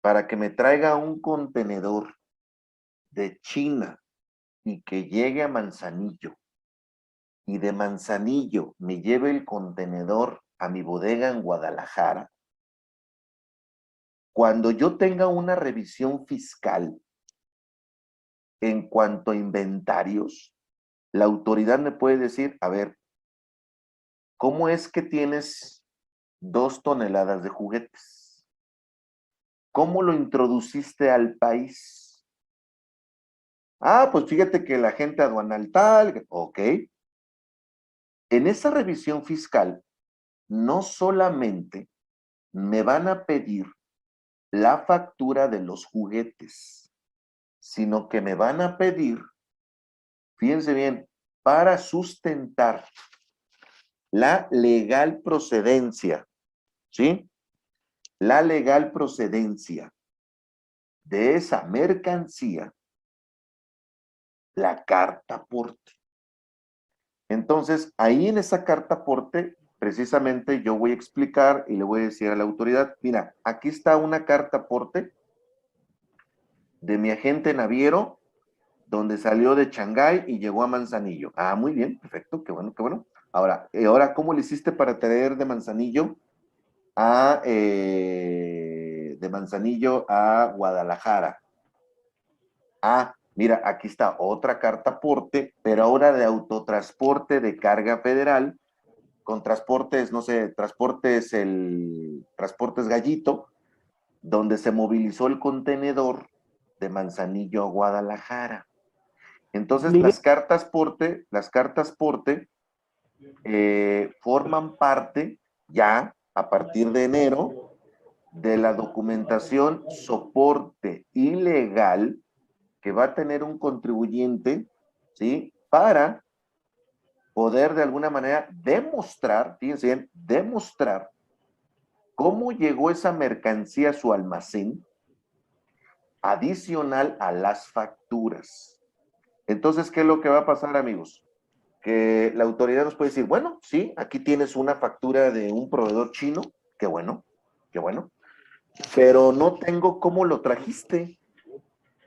para que me traiga un contenedor de China y que llegue a Manzanillo, y de Manzanillo me lleve el contenedor a mi bodega en Guadalajara. Cuando yo tenga una revisión fiscal en cuanto a inventarios, la autoridad me puede decir, a ver, ¿cómo es que tienes 2 toneladas de juguetes? ¿Cómo lo introduciste al país? Ah, pues fíjate que la agente aduanal tal, ok. En esa revisión fiscal, no solamente me van a pedir la factura de los juguetes, sino que me van a pedir, fíjense bien, para sustentar la legal procedencia, ¿sí? La legal procedencia de esa mercancía, la carta aporte. Entonces, ahí en esa carta aporte, precisamente yo voy a explicar y le voy a decir a la autoridad, mira, aquí está una carta aporte de mi agente naviero, donde salió de Shanghái y llegó a Manzanillo. Ah, muy bien, perfecto, qué bueno, qué bueno. Ahora, ¿cómo le hiciste para traer de Manzanillo a Guadalajara? Ah, mira, aquí está otra carta aporte, pero ahora de autotransporte de carga federal, con transportes, no sé, transportes Gallito, donde se movilizó el contenedor de Manzanillo a Guadalajara. Entonces, Miguel, las cartas porte forman parte ya a partir de enero de la documentación soporte ilegal que va a tener un contribuyente, ¿sí? Para poder de alguna manera demostrar, fíjense bien, demostrar cómo llegó esa mercancía a su almacén adicional a las facturas. Entonces, ¿qué es lo que va a pasar, amigos? Que la autoridad nos puede decir, bueno, sí, aquí tienes una factura de un proveedor chino, qué bueno, pero no tengo cómo lo trajiste,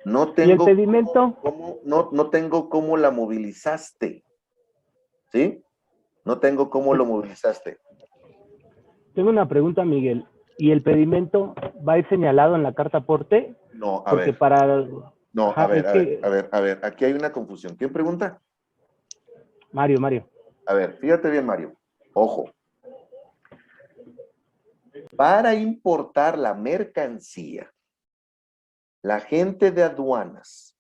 no ¿y el tengo pedimento? no tengo cómo la movilizaste, ¿sí? No tengo cómo lo movilizaste. Tengo una pregunta, Miguel. ¿Y el pedimento va a ir señalado en la carta aporte? No, a Porque ver, para... no, Ajá, es que... a ver, aquí hay una confusión. ¿Quién pregunta? Mario. A ver, fíjate bien, Mario. Ojo. Para importar la mercancía, la gente de aduanas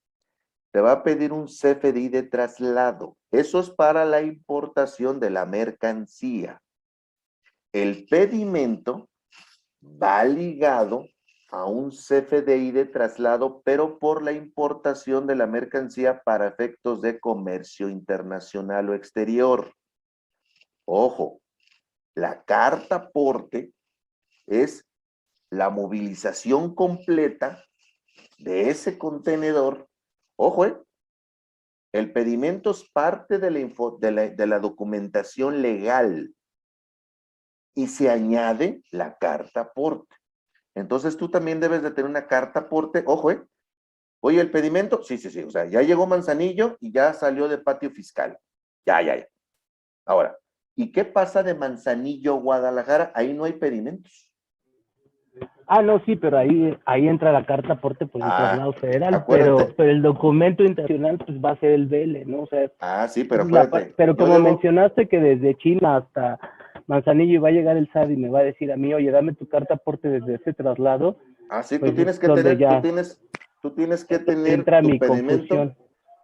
te va a pedir un CFDI de traslado. Eso es para la importación de la mercancía. El pedimento va ligado a un CFDI de traslado, pero por la importación de la mercancía para efectos de comercio internacional o exterior. Ojo, La carta aporte es la movilización completa de ese contenedor. Ojo, el pedimento es parte de la documentación legal y se añade la carta aporte. Entonces tú también debes de tener una carta aporte. Ojo, oye, el pedimento, sí, o sea, ya llegó Manzanillo y ya salió de patio fiscal. Ya. Ahora, ¿y qué pasa de Manzanillo a Guadalajara? Ahí no hay pedimentos. Ah, no, sí, pero ahí entra la carta aporte por el traslado federal, pero acuérdate. el documento internacional pues va a ser el BL, ¿no? O sea, Sí, pero acuérdate. pero como mencionaste que desde China hasta Manzanillo va a llegar el SAT y me va a decir a mí, oye, dame tu carta aporte desde ese traslado. Sí, pues tú tienes que tener entra tu mi pedimento. confusión.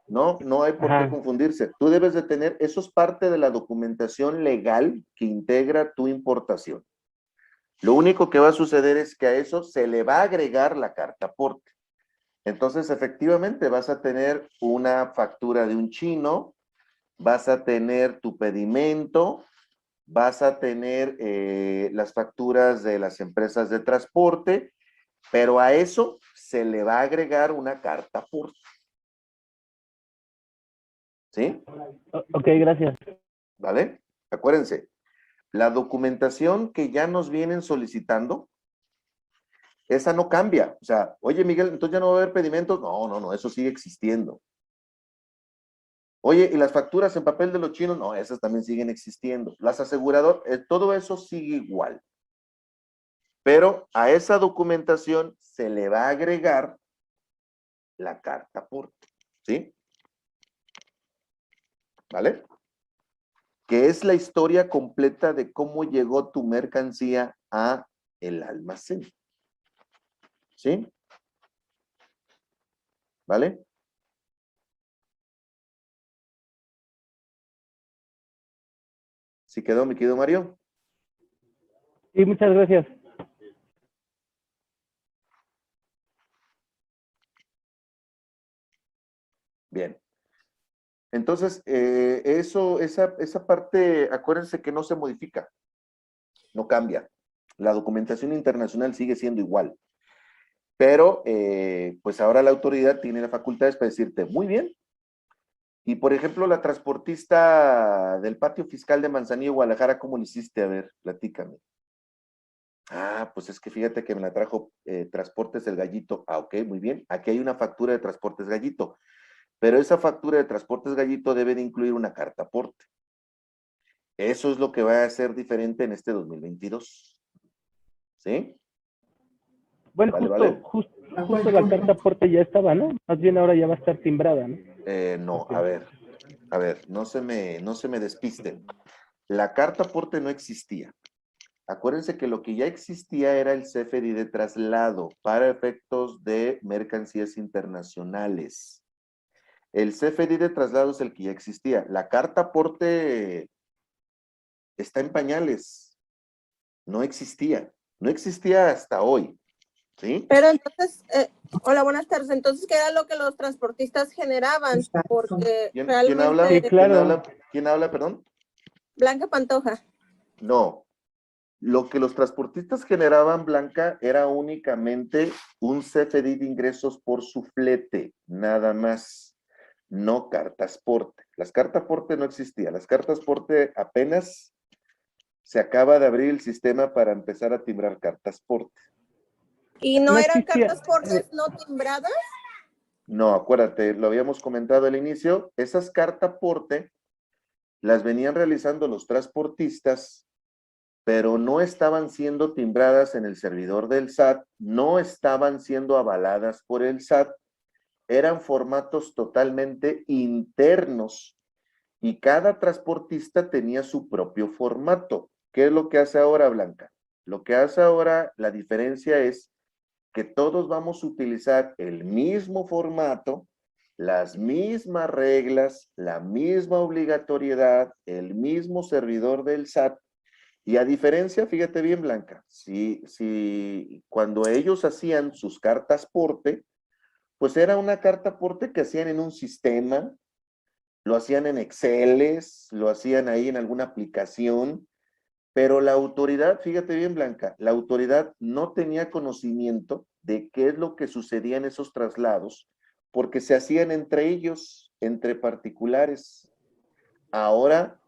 No hay por qué confundirse. Tú debes de tener, eso es parte de la documentación legal que integra tu importación. Lo único que va a suceder es que a eso se le va a agregar la carta aporte. Entonces, efectivamente, vas a tener una factura de un chino, vas a tener tu pedimento, vas a tener las facturas de las empresas de transporte, pero a eso se le va a agregar una carta aporte. ¿Sí? Ok, gracias. ¿Vale? Acuérdense, la documentación que ya nos vienen solicitando, esa no cambia. O sea, oye, Miguel, entonces ya no va a haber pedimentos. No, eso sigue existiendo. Oye, ¿y las facturas en papel de los chinos? No, esas también siguen existiendo. Las aseguradoras, todo eso sigue igual. Pero a esa documentación se le va a agregar la carta aporte. ¿Sí? ¿Vale? Que es la historia completa de cómo llegó tu mercancía a el almacén. ¿Sí? ¿Vale? ¿Sí quedó, mi querido Mario? Sí, muchas gracias. Bien. Entonces, esa parte, acuérdense que no se modifica, no cambia. La documentación internacional sigue siendo igual. Pero, pues ahora la autoridad tiene las facultades para decirte, muy bien. Y, por ejemplo, la transportista del patio fiscal de Manzanillo, Guadalajara, ¿cómo lo hiciste? A ver, platícame. Pues es que fíjate que me la trajo Transportes del Gallito. Ok, muy bien. Aquí hay una factura de Transportes Gallito. Pero esa factura de Transportes Gallito debe de incluir una carta aporte. Eso es lo que va a ser diferente en este 2022. ¿Sí? Bueno, justo la carta aporte ya estaba, ¿no? Más bien ahora ya va a estar timbrada, ¿no? No, okay. A ver, no se me despisten. La carta aporte no existía. Acuérdense que lo que ya existía era el CFDI de traslado para efectos de mercancías internacionales. El CFDI de traslado es el que ya existía. La carta aporte está en pañales. No existía. No existía hasta hoy. ¿Sí? Pero entonces, hola, buenas tardes. Entonces, ¿qué era lo que los transportistas generaban? Porque ¿Quién habla? Sí, claro. ¿Quién habla, perdón? Blanca Pantoja. No. Lo que los transportistas generaban, Blanca, era únicamente un CFDI de ingresos por su flete, nada más. No cartas porte. Las cartas porte no existían. Las cartas porte apenas se acaba de abrir el sistema para empezar a timbrar cartas porte. ¿Y no eran cartas portes no timbradas? No, acuérdate, lo habíamos comentado al inicio, esas cartas porte las venían realizando los transportistas, pero no estaban siendo timbradas en el servidor del SAT, no estaban siendo avaladas por el SAT, eran formatos totalmente internos y cada transportista tenía su propio formato. ¿Qué es lo que hace ahora, Blanca? Lo que hace ahora, la diferencia es que todos vamos a utilizar el mismo formato, las mismas reglas, la misma obligatoriedad, el mismo servidor del SAT. Y a diferencia, fíjate bien, Blanca, si cuando ellos hacían sus cartas porte, pues era una carta porte que hacían en un sistema, lo hacían en Excel, lo hacían ahí en alguna aplicación, Pero la autoridad, fíjate bien, Blanca, la autoridad no tenía conocimiento de qué es lo que sucedía en esos traslados, porque se hacían entre ellos, entre particulares. Ahora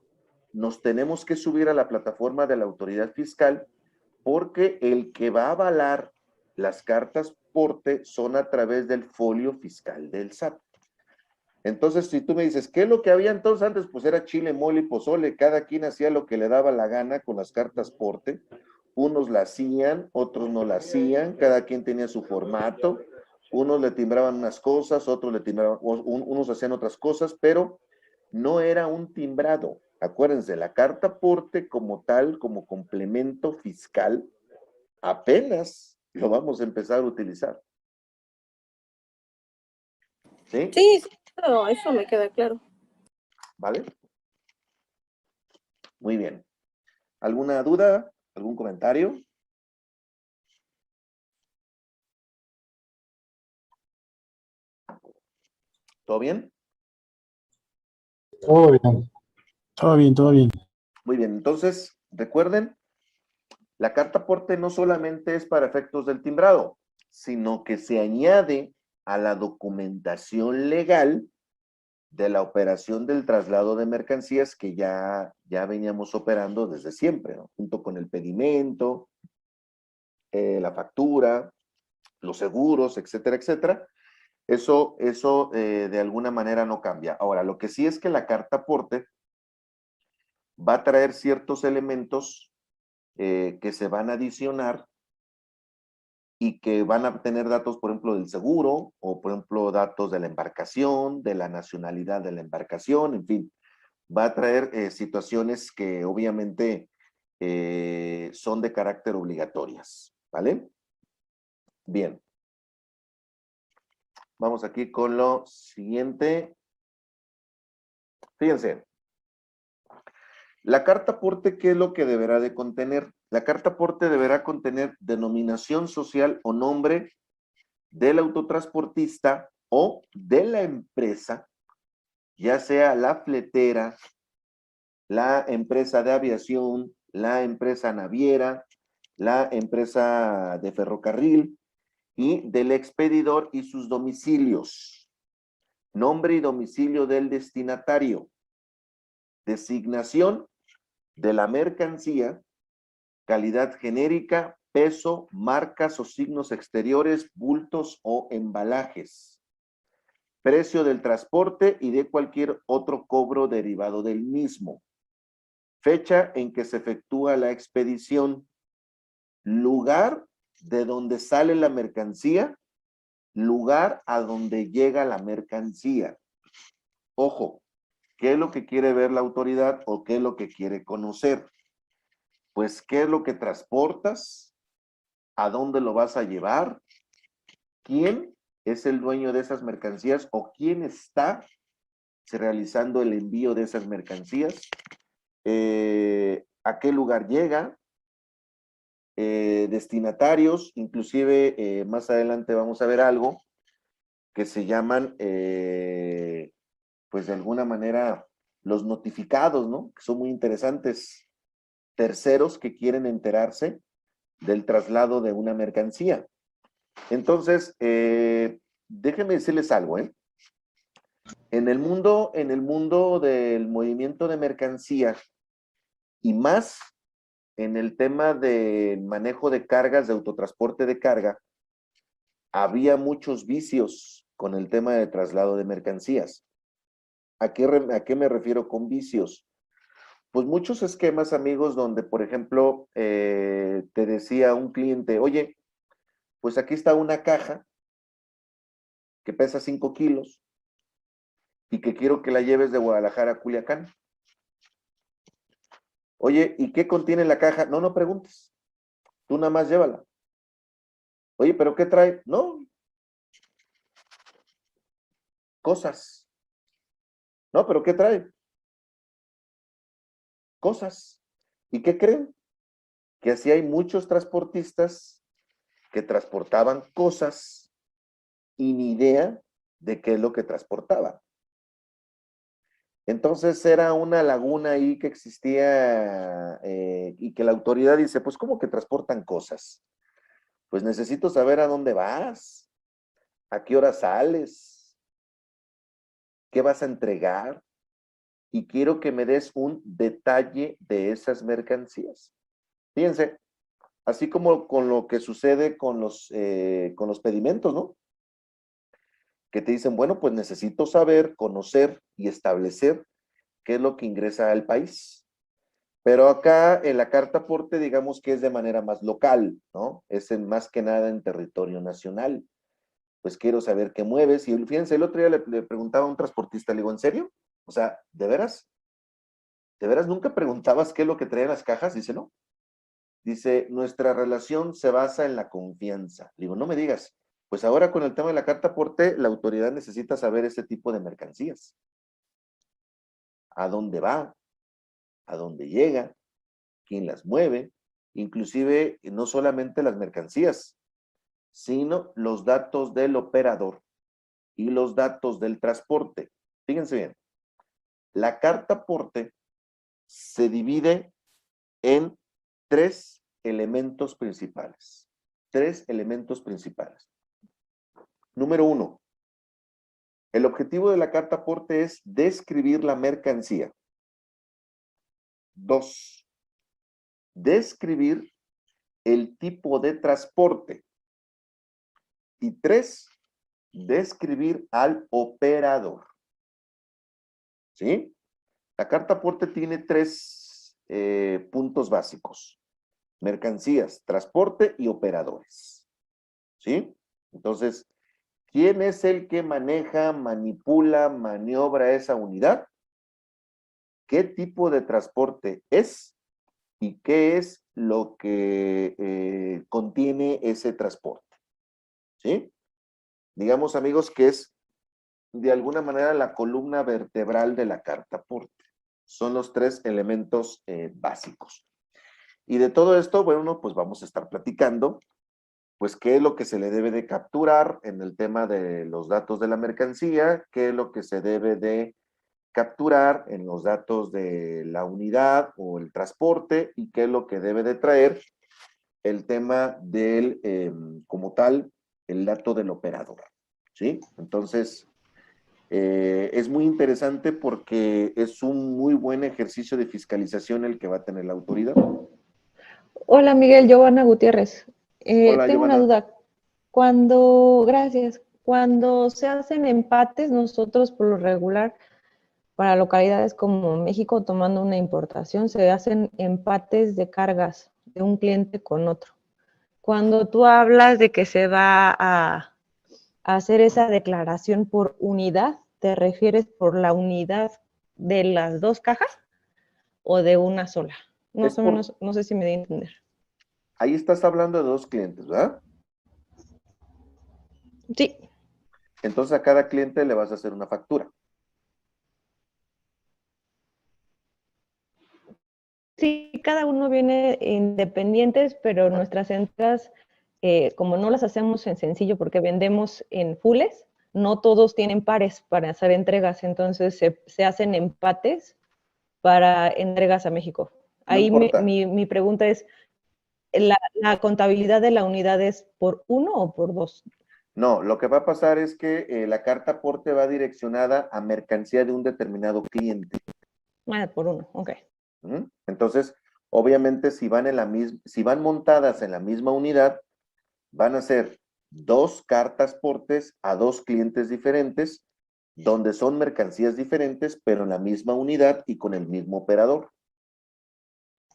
nos tenemos que subir a la plataforma de la autoridad fiscal, porque el que va a avalar las cartas porte son a través del folio fiscal del SAT. Entonces, si tú me dices, ¿qué es lo que había entonces antes? Pues era chile, mole y pozole, cada quien hacía lo que le daba la gana con las cartas porte, unos la hacían, otros no la hacían, cada quien tenía su formato, unos le timbraban unas cosas, otros le timbraban, unos hacían otras cosas, pero no era un timbrado. Acuérdense, la carta porte como tal, como complemento fiscal, apenas lo vamos a empezar a utilizar. ¿Sí? Sí, sí, claro, eso me queda claro. ¿Vale? Muy bien. ¿Alguna duda? ¿Algún comentario? ¿Todo bien? Todo bien. Todo bien, todo bien. Muy bien. Entonces, recuerden, la carta aporte no solamente es para efectos del timbrado, sino que se añade a la documentación legal de la operación del traslado de mercancías que ya veníamos operando desde siempre, ¿no? Junto con el pedimento, la factura, los seguros, etcétera, etcétera. Eso de alguna manera no cambia. Ahora, lo que sí es que la carta aporte va a traer ciertos elementos que se van a adicionar y que van a tener datos, por ejemplo, del seguro o, por ejemplo, datos de la embarcación, de la nacionalidad de la embarcación, en fin, va a traer situaciones que obviamente son de carácter obligatorias, ¿vale? Bien. Vamos aquí con lo siguiente. Fíjense. La carta aporte, ¿qué es lo que deberá de contener? La carta aporte deberá contener denominación social o nombre del autotransportista o de la empresa, ya sea la fletera, la empresa de aviación, la empresa naviera, la empresa de ferrocarril y del expedidor y sus domicilios. Nombre y domicilio del destinatario. Designación de la mercancía, calidad genérica, peso, marcas o signos exteriores, bultos o embalajes. Precio del transporte y de cualquier otro cobro derivado del mismo. Fecha en que se efectúa la expedición. Lugar de donde sale la mercancía. Lugar a donde llega la mercancía. Ojo, ¿qué es lo que quiere ver la autoridad o qué es lo que quiere conocer? Pues, ¿qué es lo que transportas? ¿A dónde lo vas a llevar? ¿Quién es el dueño de esas mercancías o quién está realizando el envío de esas mercancías? ¿A qué lugar llega? Destinatarios, inclusive más adelante vamos a ver algo que se llaman, pues de alguna manera, los notificados, ¿no? Que son muy interesantes. Terceros que quieren enterarse del traslado de una mercancía. Entonces, déjenme decirles algo, ¿eh? En el mundo del movimiento de mercancía y más en el tema de manejo de cargas, de autotransporte de carga, había muchos vicios con el tema de traslado de mercancías. ¿A qué me refiero con vicios? Pues muchos esquemas, amigos, donde, por ejemplo, te decía un cliente, oye, pues aquí está una caja que pesa 5 kilos y que quiero que la lleves de Guadalajara a Culiacán. Oye, ¿y qué contiene la caja? No preguntes. Tú nada más llévala. Oye, ¿pero qué trae? No. Cosas. No, ¿pero qué trae? Cosas. ¿Y qué creen? Que así hay muchos transportistas que transportaban cosas y ni idea de qué es lo que transportaban. Entonces era una laguna ahí que existía y que la autoridad dice, pues ¿cómo que transportan cosas? Pues necesito saber a dónde vas, a qué hora sales, qué vas a entregar y quiero que me des un detalle de esas mercancías. Fíjense, así como con lo que sucede con los pedimentos, ¿no? Que te dicen, bueno, pues necesito saber, conocer y establecer qué es lo que ingresa al país. Pero acá en la carta aporte, digamos que es de manera más local, ¿no? Es más que nada en territorio nacional. Pues quiero saber qué mueves. Y fíjense, el otro día le preguntaba a un transportista, le digo, ¿en serio? O sea, ¿de veras? ¿De veras nunca preguntabas qué es lo que traían las cajas? Dice, no. Dice, nuestra relación se basa en la confianza. Le digo, no me digas. Pues ahora con el tema de la carta aporte, la autoridad necesita saber ese tipo de mercancías. ¿A dónde va? ¿A dónde llega? ¿Quién las mueve? Inclusive, no solamente las mercancías, sino los datos del operador y los datos del transporte. Fíjense bien, la carta aporte se divide en tres elementos principales. Tres elementos principales. Número 1, el objetivo de la carta aporte es describir la mercancía. 2, describir el tipo de transporte. Y 3, describir al operador. ¿Sí? La carta aporte tiene tres puntos básicos. Mercancías, transporte y operadores. ¿Sí? Entonces, ¿quién es el que maneja, manipula, maniobra esa unidad? ¿Qué tipo de transporte es? ¿Y qué es lo que contiene ese transporte? ¿Sí? Digamos, amigos, que es de alguna manera la columna vertebral de la carta aporte. Son los tres elementos básicos. Y de todo esto, bueno, pues vamos a estar platicando, pues qué es lo que se le debe de capturar en el tema de los datos de la mercancía, qué es lo que se debe de capturar en los datos de la unidad o el transporte y qué es lo que debe de traer el tema del, como tal, el dato del operador, ¿sí? Entonces, es muy interesante porque es un muy buen ejercicio de fiscalización el que va a tener la autoridad. Hola Miguel, Giovanna Gutiérrez. Hola, Tengo una Giovanna. duda. Gracias. Cuando se hacen empates, nosotros por lo regular, para localidades como México, tomando una importación, se hacen empates de cargas de un cliente con otro. Cuando tú hablas de que se va a hacer esa declaración por unidad, ¿te refieres por la unidad de las dos cajas o de una sola? Más o menos, no sé si me di a entender. Ahí estás hablando de dos clientes, ¿verdad? Sí. Entonces a cada cliente le vas a hacer una factura. Sí, cada uno viene independientes, pero nuestras entregas, como no las hacemos en sencillo porque vendemos en fulles, no todos tienen pares para hacer entregas, entonces se hacen empates para entregas a México. No Ahí importa. mi pregunta es, ¿la contabilidad de la unidad es por uno o por dos? No, lo que va a pasar es que la carta aporte va direccionada a mercancía de un determinado cliente. Ah, por uno, ok. Entonces, obviamente, si van montadas en la misma unidad, van a ser dos cartas portes a dos clientes diferentes, donde son mercancías diferentes, pero en la misma unidad y con el mismo operador.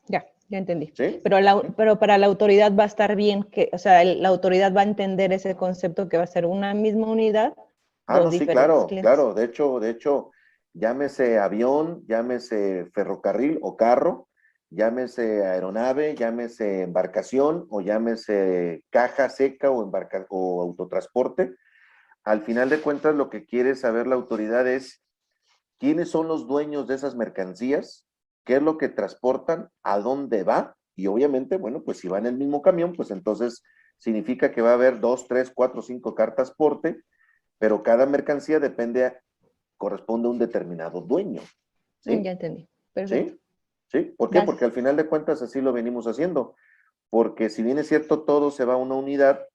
Ya entendí. ¿Sí? Pero para la autoridad va a estar bien, o sea, la autoridad va a entender ese concepto que va a ser una misma unidad, dos No, sí, diferentes claro, clientes. claro. De hecho, llámese avión, llámese ferrocarril o carro, llámese aeronave, llámese embarcación o llámese caja seca o autotransporte. Al final de cuentas, lo que quiere saber la autoridad es quiénes son los dueños de esas mercancías, qué es lo que transportan, a dónde va, y obviamente, bueno, pues si va en el mismo camión, pues entonces significa que va a haber 2, 3, 4, 5 cartas porte, pero cada mercancía corresponde a un determinado dueño. ¿Sí? Ya entendí. Perfecto. ¿Sí? ¿Sí? ¿Por qué? Gracias. Porque al final de cuentas así lo venimos haciendo. Porque si bien es cierto, todo se va a una unidad,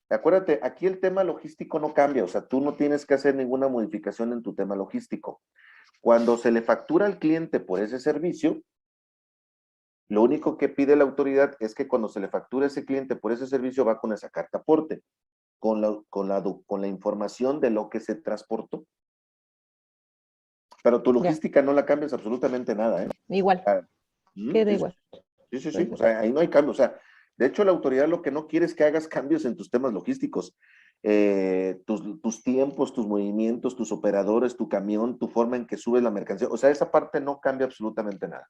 acuérdate, aquí el tema logístico no cambia, o sea, tú no tienes que hacer ninguna modificación en tu tema logístico. Cuando se le factura al cliente por ese servicio, lo único que pide la autoridad es que cuando se le factura a ese cliente por ese servicio va con esa carta aporte, con la información de lo que se transportó. Pero tu Ya. logística no la cambias absolutamente nada, ¿eh? Igual. Queda Sí, igual. sí. O Perfecto. sea, ahí no hay cambio. O sea, de hecho, la autoridad lo que no quiere es que hagas cambios en tus temas logísticos. Tus tiempos, tus movimientos, tus operadores, tu camión, tu forma en que subes la mercancía. O sea, esa parte no cambia absolutamente nada.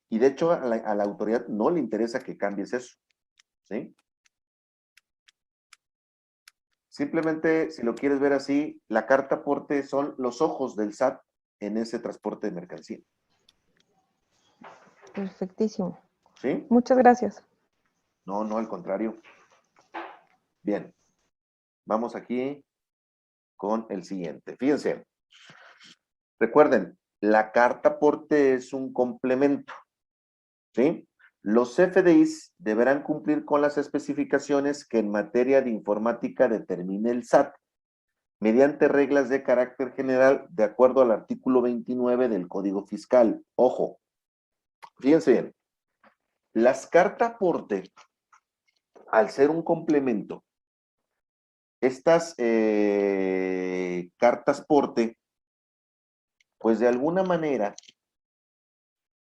Y de hecho, a la autoridad no le interesa que cambies eso. ¿Sí? Simplemente, si lo quieres ver así, la carta aporte son los ojos del SAT en ese transporte de mercancía. Perfectísimo. ¿Sí? Muchas gracias. No, al contrario. Bien. Vamos aquí con el siguiente. Fíjense. Recuerden, la carta aporte es un complemento. ¿Sí? Los CFDIs deberán cumplir con las especificaciones que en materia de informática determine el SAT mediante reglas de carácter general de acuerdo al artículo 29 del Código Fiscal. Ojo, fíjense bien, las cartas aporte, al ser un complemento, estas cartas aporte, pues de alguna manera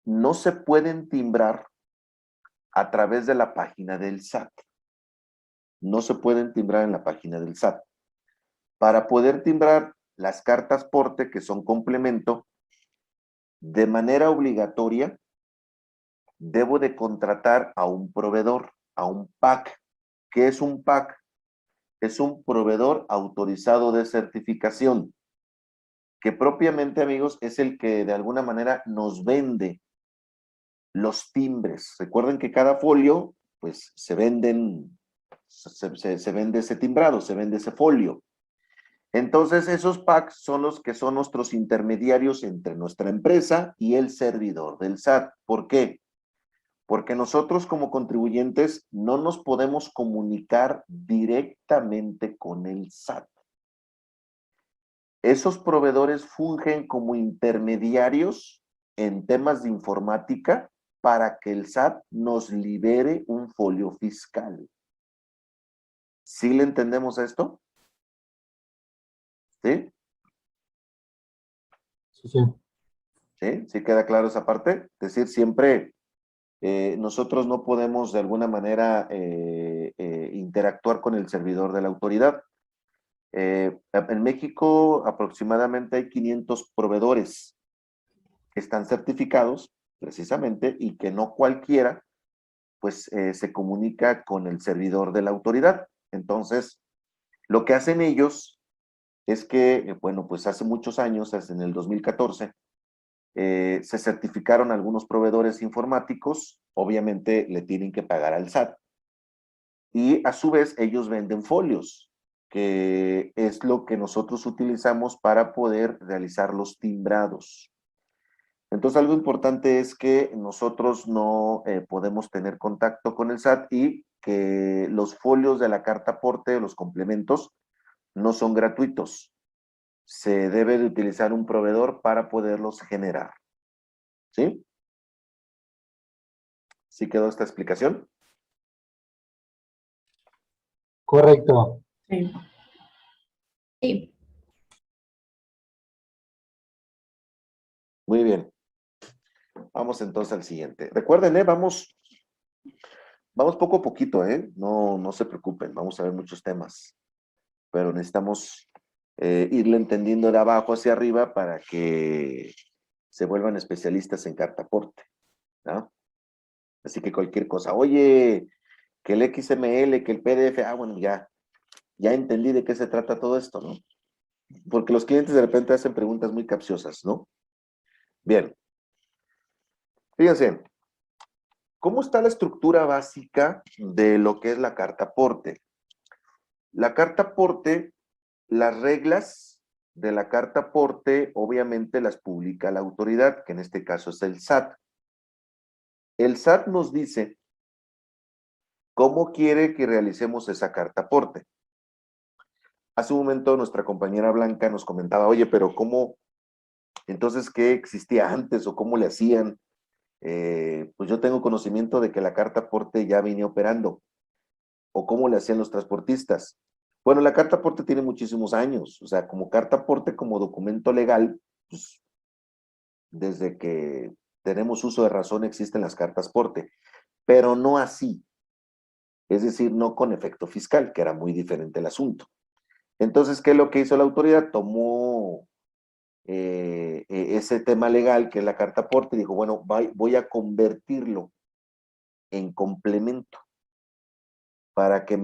no se pueden timbrar a través de la página del SAT. No se pueden timbrar en la página del SAT. Para poder timbrar las cartas aporte, que son complemento, de manera obligatoria, debo de contratar a un proveedor, a un PAC. ¿Qué es un PAC? Es un proveedor autorizado de certificación, que propiamente, amigos, es el que de alguna manera nos vende los timbres. Recuerden que cada folio, pues, se vende ese timbrado, se vende ese folio. Entonces, esos PACs son los que son nuestros intermediarios entre nuestra empresa y el servidor del SAT. ¿Por qué? Porque nosotros como contribuyentes no nos podemos comunicar directamente con el SAT. Esos proveedores fungen como intermediarios en temas de informática para que el SAT nos libere un folio fiscal. ¿Sí le entendemos a esto? ¿Sí? Sí. ¿Sí? ¿Sí queda claro esa parte? Es decir, siempre nosotros no podemos de alguna manera interactuar con el servidor de la autoridad. En México aproximadamente hay 500 proveedores que están certificados precisamente y que no cualquiera pues se comunica con el servidor de la autoridad. Entonces, lo que hacen ellos es que, bueno, pues hace muchos años, en el 2014, se certificaron algunos proveedores informáticos, obviamente le tienen que pagar al SAT, y a su vez ellos venden folios, que es lo que nosotros utilizamos para poder realizar los timbrados. Entonces, algo importante es que nosotros no podemos tener contacto con el SAT y que los folios de la carta aporte, los complementos, no son gratuitos. Se debe de utilizar un proveedor para poderlos generar. ¿Sí? ¿Sí quedó esta explicación? Correcto. Sí. Sí. Muy bien. Vamos entonces al siguiente. Recuerden, vamos poco a poquito, no se preocupen, vamos a ver muchos temas, pero necesitamos irle entendiendo de abajo hacia arriba para que se vuelvan especialistas en carta aporte, ¿no? Así que cualquier cosa, oye, que el XML, que el PDF, bueno, ya entendí de qué se trata todo esto, ¿no? Porque los clientes de repente hacen preguntas muy capciosas, ¿no? Bien. Fíjense, ¿cómo está la estructura básica de lo que es la carta aporte? La carta aporte, las reglas de la carta aporte, obviamente las publica la autoridad, que en este caso es el SAT. El SAT nos dice cómo quiere que realicemos esa carta aporte. Hace un momento nuestra compañera Blanca nos comentaba, oye, pero ¿cómo? Entonces, ¿qué existía antes o cómo le hacían? Pues yo tengo conocimiento de que la carta aporte ya venía operando. ¿O cómo le hacían los transportistas? Bueno, la carta aporte tiene muchísimos años. O sea, como carta aporte, como documento legal, pues desde que tenemos uso de razón existen las cartas aporte, pero no así. Es decir, no con efecto fiscal, que era muy diferente el asunto. Entonces, ¿qué es lo que hizo la autoridad? Tomó ese tema legal, que es la carta aporte, y dijo, bueno, voy a convertirlo en complemento para que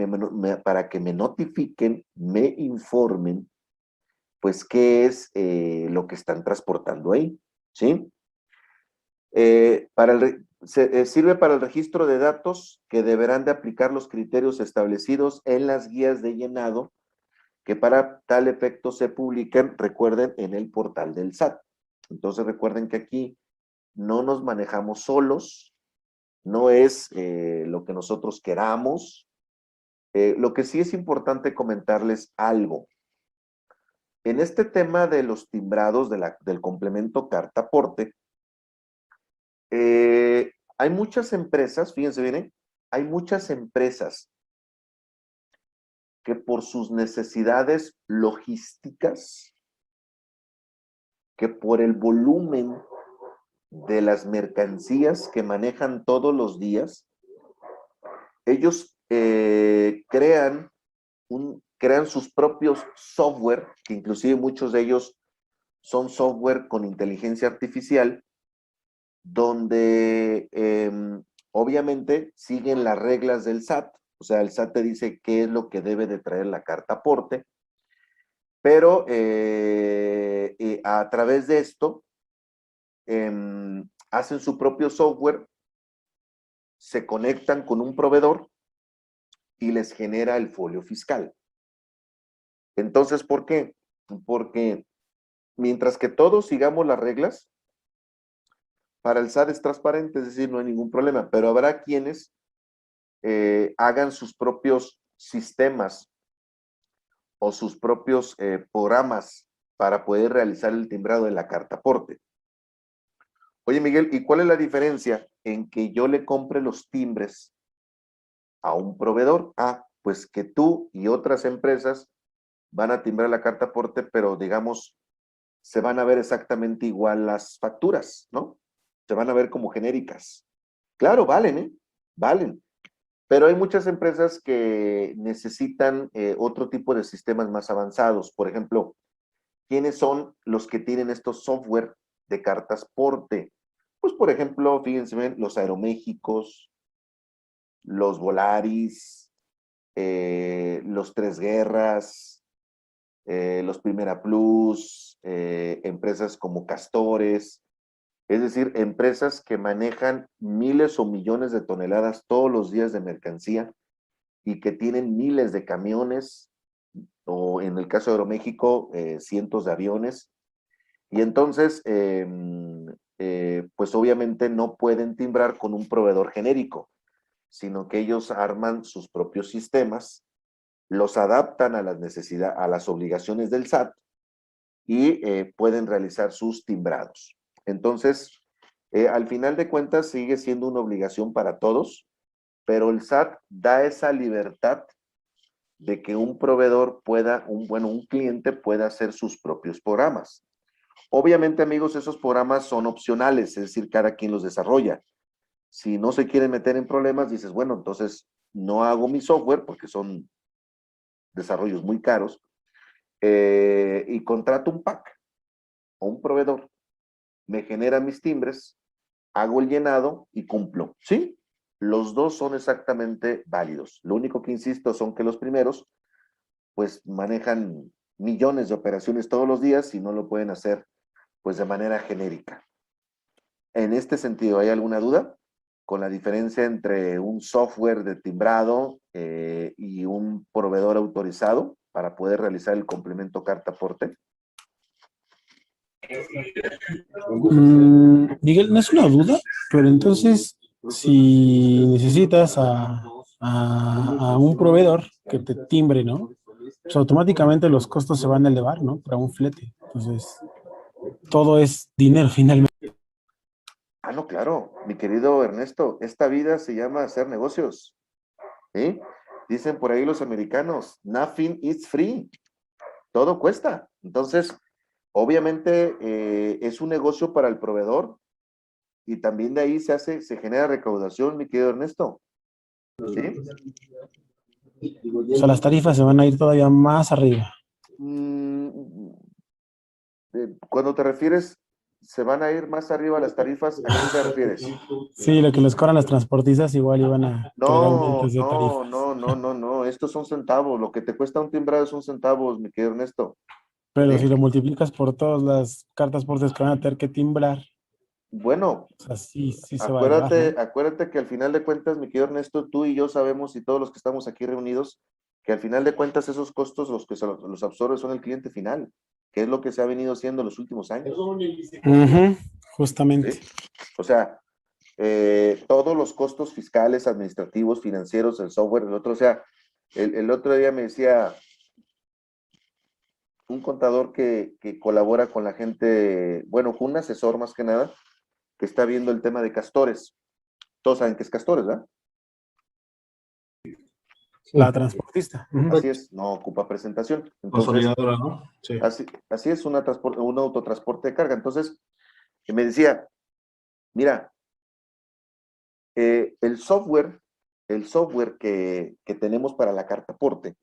para que me notifiquen, me informen, pues, qué es lo que están transportando ahí, ¿sí? Sirve para el registro de datos que deberán de aplicar los criterios establecidos en las guías de llenado que para tal efecto se publiquen, recuerden, en el portal del SAT. Entonces recuerden que aquí no nos manejamos solos, no es lo que nosotros queramos. Lo que sí es importante comentarles algo. En este tema de los timbrados del complemento carta aporte, hay muchas empresas, fíjense bien, hay muchas empresas que por sus necesidades logísticas, que por el volumen de las mercancías que manejan todos los días, ellos crean sus propios software, que inclusive muchos de ellos son software con inteligencia artificial, donde obviamente siguen las reglas del SAT. O sea, el SAT te dice qué es lo que debe de traer la carta aporte, pero a través de esto hacen su propio software, se conectan con un proveedor y les genera el folio fiscal. Entonces, ¿por qué? Porque mientras que todos sigamos las reglas, para el SAT es transparente, es decir, no hay ningún problema, pero habrá quienes hagan sus propios sistemas o sus propios programas para poder realizar el timbrado de la carta aporte. Oye, Miguel, ¿y cuál es la diferencia en que yo le compre los timbres a un proveedor? Ah, pues que tú y otras empresas van a timbrar la carta aporte, pero digamos, se van a ver exactamente igual las facturas, ¿no? Se van a ver como genéricas. Claro, valen, ¿eh? Valen. Pero hay muchas empresas que necesitan otro tipo de sistemas más avanzados. Por ejemplo, ¿quiénes son los que tienen estos software de cartas porte? Pues, por ejemplo, fíjense bien, los Aeroméxicos, los Volaris, los Tres Guerras, los Primera Plus, empresas como Castores, es decir, empresas que manejan miles o millones de toneladas todos los días de mercancía y que tienen miles de camiones, o en el caso de Aeroméxico, cientos de aviones. Y entonces, pues obviamente no pueden timbrar con un proveedor genérico, sino que ellos arman sus propios sistemas, los adaptan a las necesidades, a las obligaciones del SAT y pueden realizar sus timbrados. Entonces, al final de cuentas sigue siendo una obligación para todos, pero el SAT da esa libertad de que un proveedor pueda, un cliente pueda hacer sus propios programas. Obviamente, amigos, esos programas son opcionales, es decir, cada quien los desarrolla. Si no se quieren meter en problemas, dices, bueno, entonces no hago mi software porque son desarrollos muy caros y contrato un pack o un proveedor. Me genera mis timbres, hago el llenado y cumplo. ¿Sí? Los dos son exactamente válidos. Lo único que insisto son que los primeros, pues manejan millones de operaciones todos los días y no lo pueden hacer, pues de manera genérica. En este sentido, ¿hay alguna duda con la diferencia entre un software de timbrado y un proveedor autorizado para poder realizar el complemento carta aporte? Miguel, no es una duda, pero entonces, si necesitas a un proveedor que te timbre, ¿no? Pues automáticamente los costos se van a elevar, ¿no? Para un flete. Entonces, todo es dinero finalmente. Ah, no, claro, mi querido Ernesto, esta vida se llama hacer negocios, ¿sí? Dicen por ahí los americanos, nothing is free, todo cuesta. Entonces, obviamente es un negocio para el proveedor y también de ahí se genera recaudación, mi querido Ernesto, ¿sí? O sea, las tarifas se van a ir todavía más arriba. Cuando te refieres, se van a ir más arriba las tarifas, ¿a qué te refieres? Sí, lo que les cobran las transportistas igual iban a querer No, aumentos de no, tarifas. no, no, no, no, estos son centavos, lo que te cuesta un timbrado son centavos, mi querido Ernesto, Pero si ¿sí? lo multiplicas por todas las cartas portes que van a tener que timbrar, Bueno, o sea, sí se va a elevar, ¿no? acuérdate que al final de cuentas, mi querido Ernesto, tú y yo sabemos, y todos los que estamos aquí reunidos, que al final de cuentas esos costos los que los absorbe son el cliente final, que es lo que se ha venido haciendo en los últimos años, Ujú, justamente. ¿sí? O sea, todos los costos fiscales, administrativos, financieros, el software, el otro, o sea, el otro día me decía un contador que colabora con la gente, bueno, con un asesor más que nada, que está viendo el tema de Castores. Todos saben que es Castores, ¿verdad? La transportista. Ujú. Así es, no ocupa presentación. Entonces, Consolidadora, ¿no? Sí. así es un autotransporte de carga. Entonces, me decía, mira, el software que tenemos para la carta aporte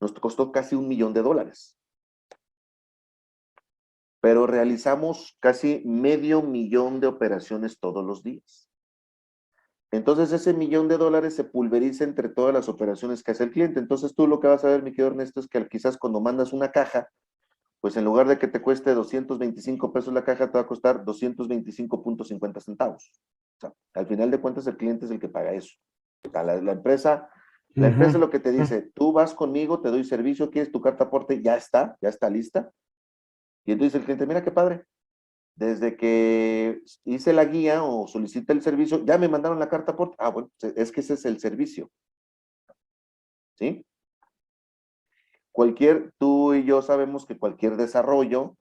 nos costó casi $1,000,000, pero realizamos casi $500,000 de operaciones todos los días. Entonces ese $1,000,000 se pulveriza entre todas las operaciones que hace el cliente. Entonces tú lo que vas a ver, mi querido Ernesto, es que quizás cuando mandas una caja, pues en lugar de que te cueste 225 pesos la caja, te va a costar 225.50 centavos. O sea, al final de cuentas el cliente es el que paga eso. O sea, la empresa es lo que te dice, tú vas conmigo, te doy servicio, quieres tu carta aporte, ya está lista. Y entonces el cliente, mira qué padre, desde que hice la guía o solicité el servicio, ya me mandaron la carta aporte. Ah, bueno, es que ese es el servicio, ¿sí? Tú y yo sabemos que cualquier desarrollo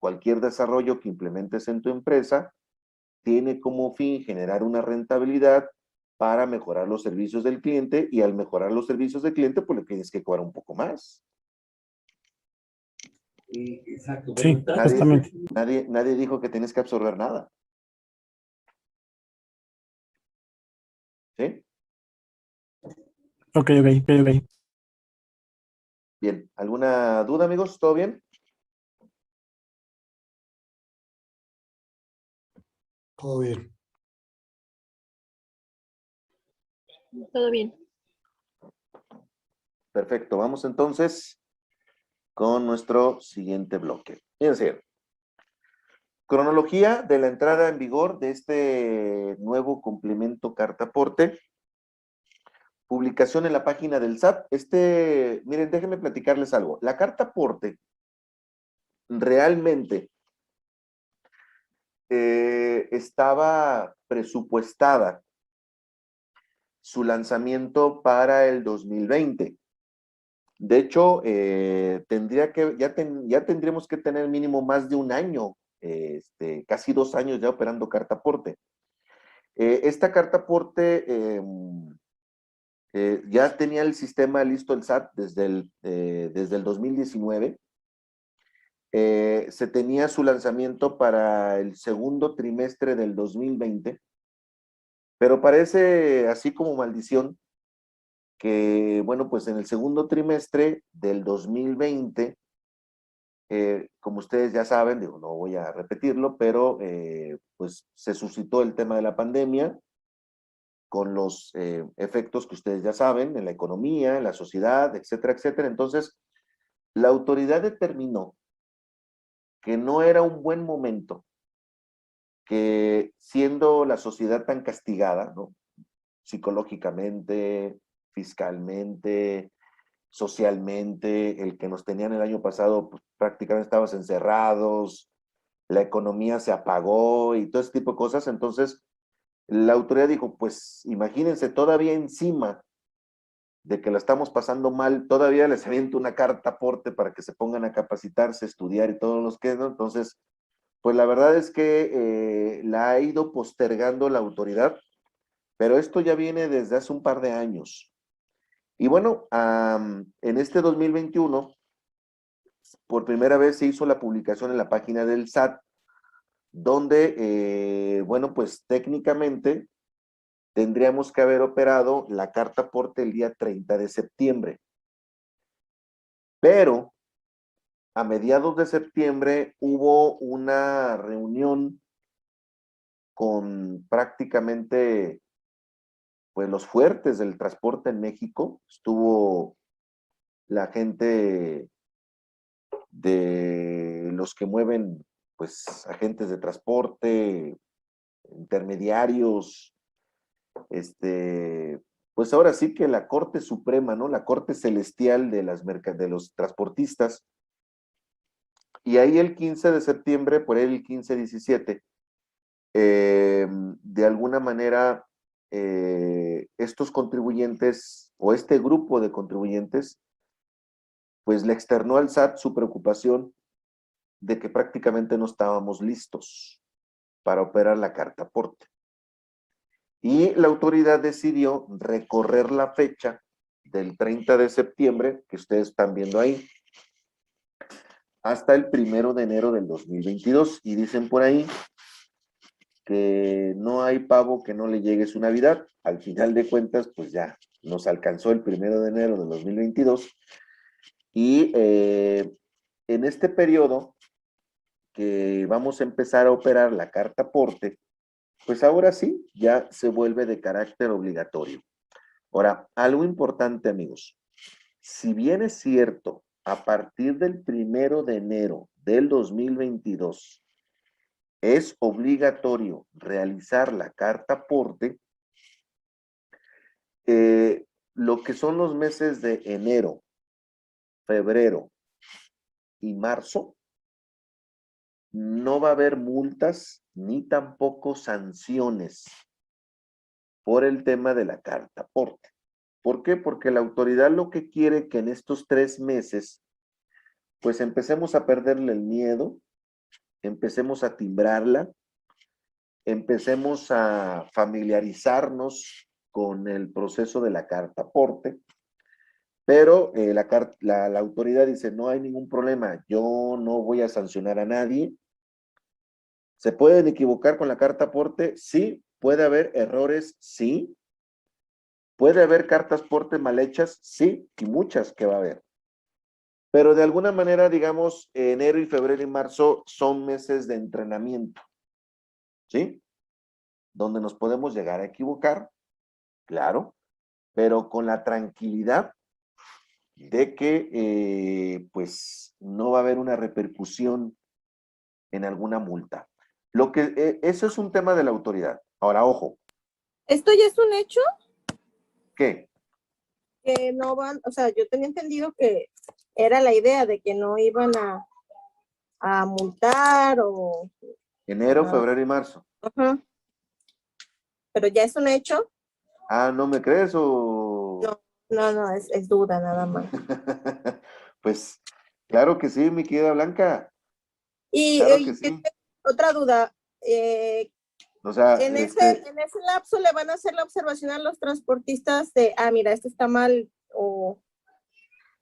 que implementes en tu empresa, tiene como fin generar una rentabilidad para mejorar los servicios del cliente, y al mejorar los servicios del cliente, pues le tienes que cobrar un poco más. Exacto. Sí, justamente. Nadie dijo que tienes que absorber nada. ¿Sí? Ok. Bien, ¿alguna duda, amigos? ¿Todo bien? Todo bien. Todo bien. Perfecto, vamos entonces con nuestro siguiente bloque. Fíjense, cronología de la entrada en vigor de este nuevo complemento carta aporte. Publicación en la página del SAT. Miren, déjenme platicarles algo. La carta aporte realmente estaba presupuestada su lanzamiento para el 2020. De hecho, ya tendríamos que tener mínimo más de un año, casi 2 años ya operando carta aporte. Esta carta aporte ya tenía el sistema listo el SAT desde el 2019. Se tenía su lanzamiento para el segundo trimestre del 2020, pero parece así como maldición que, bueno, pues en el segundo trimestre del 2020, como ustedes ya saben, digo, no voy a repetirlo, pero pues se suscitó el tema de la pandemia con los efectos que ustedes ya saben en la economía, en la sociedad, etcétera, etcétera. Entonces, la autoridad determinó que no era un buen momento, que siendo la sociedad tan castigada, ¿no? Psicológicamente, fiscalmente, socialmente, el que nos tenían el año pasado, pues, prácticamente estábamos encerrados, la economía se apagó y todo ese tipo de cosas. Entonces, la autoridad dijo, pues imagínense, todavía encima de que la estamos pasando mal, todavía les aviento una carta aporte para que se pongan a capacitarse, estudiar y todos los que, ¿no? Entonces, pues la verdad es que la ha ido postergando la autoridad, pero esto ya viene desde hace un par de años. Y bueno, en este 2021, por primera vez se hizo la publicación en la página del SAT, donde, bueno, pues técnicamente tendríamos que haber operado la carta aporte el día 30 de septiembre. Pero a mediados de septiembre hubo una reunión con prácticamente pues los fuertes del transporte en México. Estuvo la gente de los que mueven pues agentes de transporte, intermediarios, pues ahora sí que la Corte Suprema, ¿no? La Corte Celestial de de los transportistas. Y ahí el 15 de septiembre, por ahí el 15-17, de alguna manera, estos contribuyentes o este grupo de contribuyentes, pues le externó al SAT su preocupación de que prácticamente no estábamos listos para operar la carta aporte. Y la autoridad decidió recorrer la fecha del 30 de septiembre, que ustedes están viendo ahí, hasta el 1 de enero del 2022. Y dicen por ahí que no hay pavo que no le llegue su Navidad. Al final de cuentas, pues ya nos alcanzó el 1 de enero del 2022. Y en este periodo que vamos a empezar a operar la carta aporte, pues ahora sí, ya se vuelve de carácter obligatorio. Ahora, algo importante, amigos. Si bien es cierto, a partir del 1 de enero del 2022, es obligatorio realizar la carta aporte, lo que son los meses de enero, febrero y marzo, no va a haber multas ni tampoco sanciones por el tema de la carta aporte. ¿Por qué? Porque la autoridad lo que quiere que en estos 3 meses, pues empecemos a perderle el miedo, empecemos a timbrarla, empecemos a familiarizarnos con el proceso de la carta aporte, pero la autoridad dice, no hay ningún problema, yo no voy a sancionar a nadie. ¿Se pueden equivocar con la carta aporte? Sí. ¿Puede haber errores? Sí. ¿Puede haber cartas aporte mal hechas? Sí, y muchas que va a haber. Pero de alguna manera, digamos, enero y febrero y marzo son meses de entrenamiento, ¿sí? Donde nos podemos llegar a equivocar, claro, pero con la tranquilidad de que, pues, no va a haber una repercusión en alguna multa. Eso es un tema de la autoridad. Ahora, ojo. ¿Esto ya es un hecho? ¿Qué? Que no van, o sea, yo tenía entendido que era la idea de que no iban a multar o... Enero, febrero y marzo. Ajá. Pero ya es un hecho. Ah, ¿no me crees o...? No, es duda nada más. Pues, claro que sí, mi querida Blanca. Y, Claro que sí. otra duda, O sea, en ese lapso le van a hacer la observación a los transportistas de, mira, esto está mal, o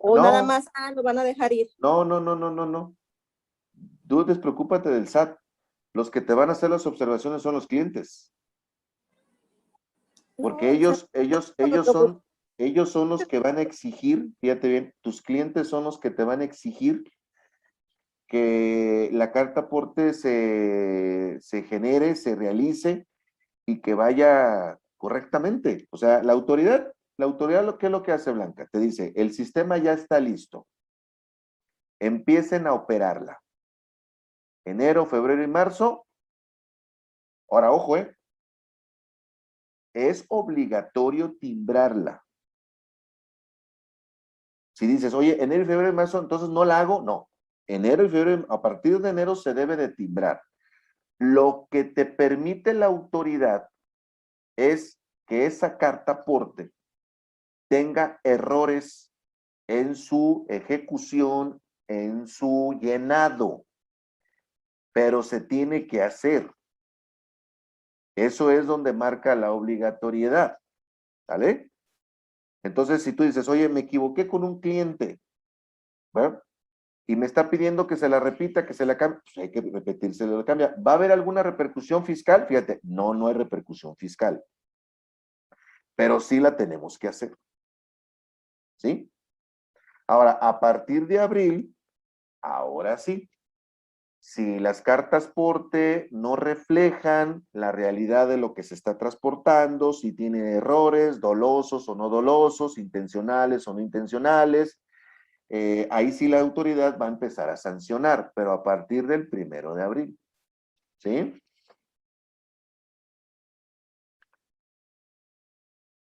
no, nada más, lo van a dejar ir. No. Tú despreocúpate del SAT. Los que te van a hacer las observaciones son los clientes. Porque ellos son los que van a exigir, fíjate bien, tus clientes son los que te van a exigir que la carta aporte se genere, se realice y que vaya correctamente. O sea, la autoridad ¿qué es lo que hace, Blanca? Te dice, el sistema ya está listo. Empiecen a operarla. Enero, febrero y marzo. Ahora, ojo, es obligatorio timbrarla. Si dices, oye, enero y febrero y marzo, entonces no la hago, no. Enero y febrero, a partir de enero se debe de timbrar. Lo que te permite la autoridad es que esa carta aporte tenga errores en su ejecución, en su llenado, pero se tiene que hacer. Eso es donde marca la obligatoriedad, ¿vale? Entonces, si tú dices, oye, me equivoqué con un cliente, ¿verdad? Y me está pidiendo que se la repita, que se la cambie, pues hay que repetirse la cambia. ¿Va a haber alguna repercusión fiscal? Fíjate, no hay repercusión fiscal, pero sí la tenemos que hacer, ¿sí? Ahora, a partir de abril, ahora sí, si las cartas porte no reflejan la realidad de lo que se está transportando, si tiene errores dolosos o no dolosos, intencionales o no intencionales, ahí sí la autoridad va a empezar a sancionar, pero a partir del 1 de abril. ¿Sí?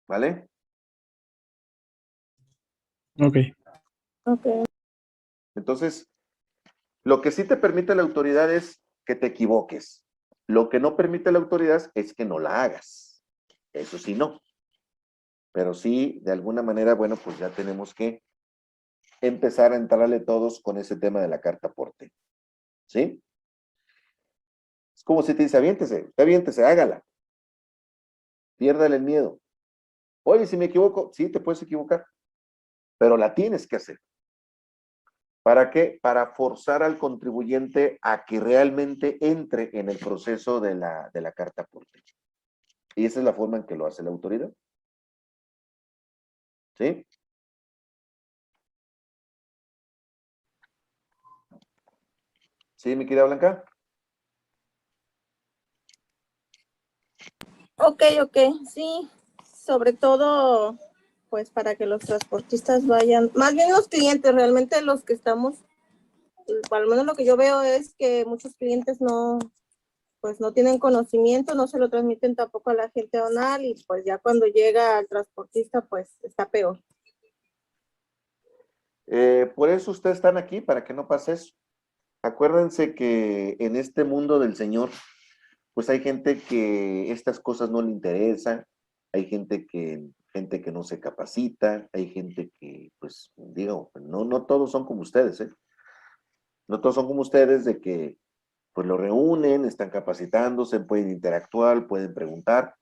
¿Vale? Ok. Ok. Entonces, lo que sí te permite la autoridad es que te equivoques. Lo que no permite la autoridad es que no la hagas. Eso sí, no. Pero sí, de alguna manera, bueno, pues ya tenemos que empezar a entrarle todos con ese tema de la carta aporte. ¿Sí? Es como si te dice, aviéntese, hágala. Piérdale el miedo. Oye, si me equivoco, sí, te puedes equivocar, pero la tienes que hacer. ¿Para qué? Para forzar al contribuyente a que realmente entre en el proceso de la carta aporte. Y esa es la forma en que lo hace la autoridad. ¿Sí? ¿Sí, mi querida Blanca? Ok, sí, sobre todo, pues para que los transportistas vayan, más bien los clientes, realmente los que estamos, al menos lo que yo veo es que muchos clientes no, pues no tienen conocimiento, no se lo transmiten tampoco a la gente aduanal y pues ya cuando llega al transportista, pues está peor. Por eso ustedes están aquí, para que no pase eso. Acuérdense que en este mundo del Señor, pues hay gente que estas cosas no le interesan, hay gente que no se capacita, hay gente que, pues, digo, no todos son como ustedes, ¿eh? No todos son como ustedes de que, pues, lo reúnen, están capacitándose, pueden interactuar, pueden preguntar.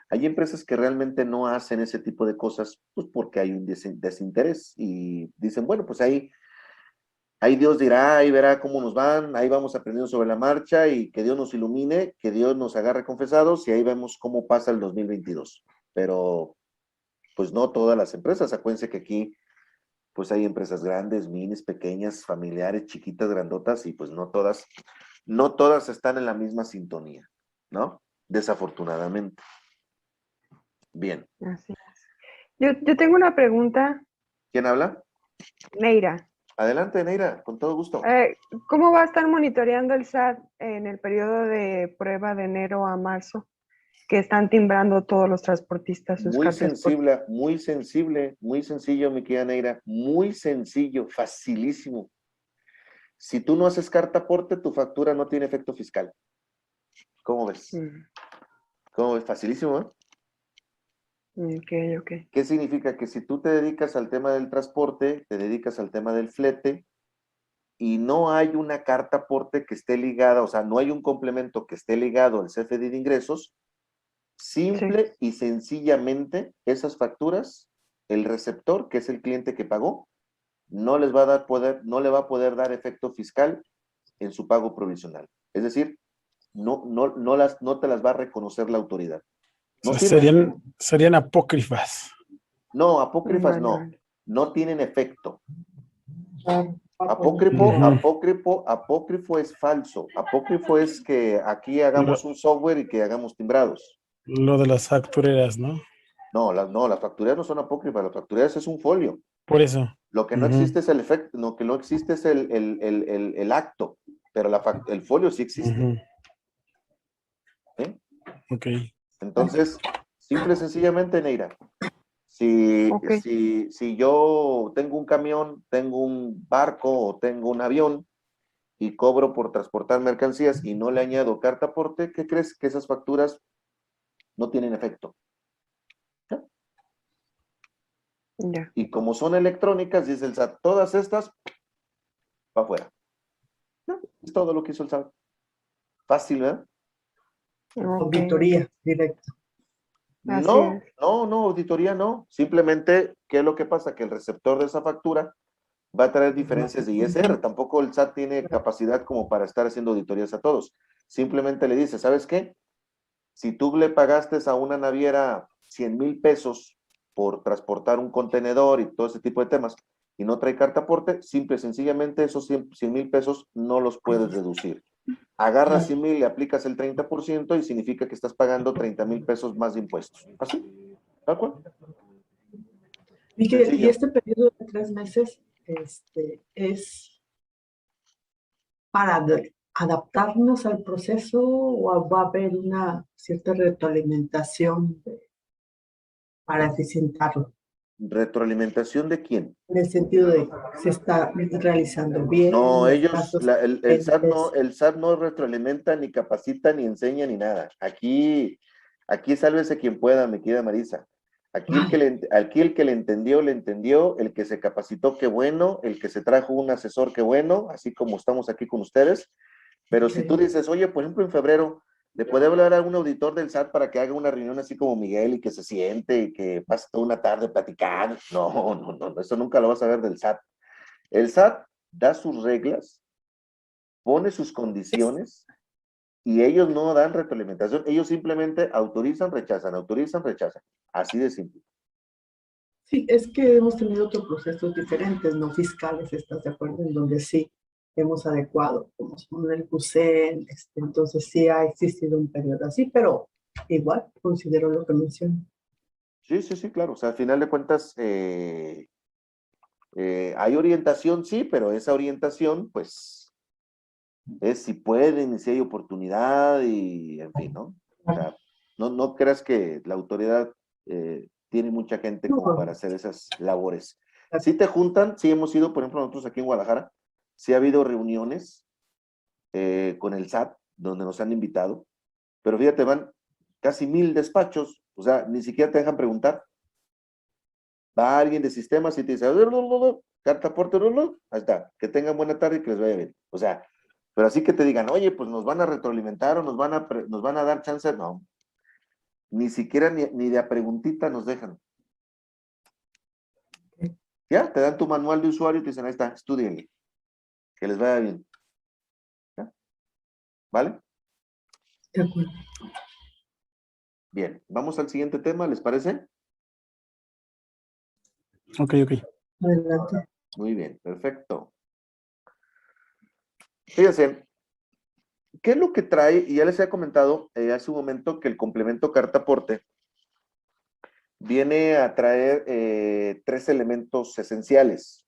Hay empresas que realmente no hacen ese tipo de cosas, pues, porque hay un desinterés y dicen, bueno, pues ahí Dios dirá, ahí verá cómo nos van, ahí vamos aprendiendo sobre la marcha y que Dios nos ilumine, que Dios nos agarre confesados y ahí vemos cómo pasa el 2022. Pero, pues no todas las empresas, acuérdense que aquí, pues hay empresas grandes, minis, pequeñas, familiares, chiquitas, grandotas y pues no todas están en la misma sintonía, ¿no? Desafortunadamente. Bien. Así es. Yo tengo una pregunta, ¿Quién habla? Neira. Adelante, Neira, con todo gusto. ¿Cómo va a estar monitoreando el SAT en el periodo de prueba de enero a marzo, que están timbrando todos los transportistas sus Muy cartas? sensible, muy sencillo, mi querida Neira, muy sencillo, facilísimo. Si tú no haces carta aporte, tu factura no tiene efecto fiscal. ¿Cómo ves? ¿Cómo ves? Facilísimo, ¿eh? Ok. ¿Qué significa? Que si tú te dedicas al tema del transporte, te dedicas al tema del flete, y no hay una carta aporte que esté ligada, o sea, no hay un complemento que esté ligado al CFDI de ingresos, simple y sencillamente esas facturas, el receptor, que es el cliente que pagó, no les va a dar poder, no le va a poder dar efecto fiscal en su pago provisional. Es decir, no te las va a reconocer la autoridad. No O sea, sirven. serían apócrifas. No, apócrifas no. Vale. No tienen efecto. Ujú. Apócrifo es falso. Apócrifo es que aquí hagamos un software y que hagamos timbrados. Lo de las factureras, ¿no? No, las facturas no son apócrifas, las facturas es un folio. Por eso. Lo que no existe es el efecto, lo que no existe es el acto, pero el folio sí existe. ¿Sí? Ok. Entonces, simple y sencillamente, Neira, Si, Ok. si yo tengo un camión, tengo un barco o tengo un avión y cobro por transportar mercancías y no le añado carta aporte, ¿qué crees? Que esas facturas no tienen efecto. Ya. Y como son electrónicas, dice el SAT, todas estas, para afuera. No, es todo lo que hizo el SAT. Fácil, ¿verdad? Ok. Auditoría directa. Así No, es. no, auditoría no. Simplemente, ¿qué es lo que pasa? Que el receptor de esa factura va a traer diferencias de ISR. Tampoco el SAT tiene capacidad como para estar haciendo auditorías a todos. Simplemente le dice, ¿sabes qué? Si tú le pagaste a una naviera 100,000 pesos por transportar un contenedor y todo ese tipo de temas y no trae carta aporte, simple y sencillamente esos 100,000 pesos no los puedes deducir. Agarras 100,000, le aplicas el 30% y significa que estás pagando 30,000 pesos más de impuestos. Así, tal cual. Miguel, y Sencillo. este periodo de 3 meses es para adaptarnos al proceso o va a haber una cierta retroalimentación para eficientarlo, ¿Retroalimentación de quién? en el sentido de que se está realizando bien, No, los ellos, casos el pendientes. SAT no retroalimenta, ni capacita, ni enseña, ni nada. Aquí sálvese quien pueda, mi querida Marisa. Aquí el que le entendió, el que se capacitó, qué bueno, el que se trajo un asesor, qué bueno, así como estamos aquí con ustedes. Pero si tú dices, oye, por ejemplo, en febrero, ¿le puede hablar a un auditor del SAT para que haga una reunión así como Miguel y que se siente y que pase toda una tarde platicando? No, eso nunca lo vas a ver del SAT. El SAT da sus reglas, pone sus condiciones y ellos no dan retroalimentación, ellos simplemente autorizan, rechazan, así de simple. Sí, es que hemos tenido otros procesos diferentes, no fiscales, ¿estás de acuerdo? En donde sí hemos adecuado, como son el CUSEN, entonces sí ha existido un periodo así, pero igual considero lo que menciono. Sí, claro, o sea, al final de cuentas, hay orientación, sí, pero esa orientación, pues, es si pueden y si hay oportunidad y, en fin, ¿no? O sea, no creas que la autoridad tiene mucha gente como para hacer esas labores. Si te juntan, sí hemos ido, por ejemplo, nosotros aquí en Guadalajara, sí ha habido reuniones con el SAT, donde nos han invitado, pero fíjate, van casi 1,000 despachos, o sea, ni siquiera te dejan preguntar. Va alguien de sistemas y te dice, carta aporte, ahí está, que tengan buena tarde y que les vaya bien. O sea, pero así que te digan, oye, pues nos van a retroalimentar o nos van a dar chance, no, ni siquiera ni de a preguntita nos dejan. Ya, te dan tu manual de usuario y te dicen, ahí está, estudienle, que les vaya bien. ¿Ya? ¿Vale? De acuerdo. Bien, vamos al siguiente tema, ¿les parece? Ok. Adelante. Muy bien, perfecto. Fíjense, ¿qué es lo que trae? Y ya les he comentado hace un momento que el complemento carta aporte viene a traer 3 elementos esenciales: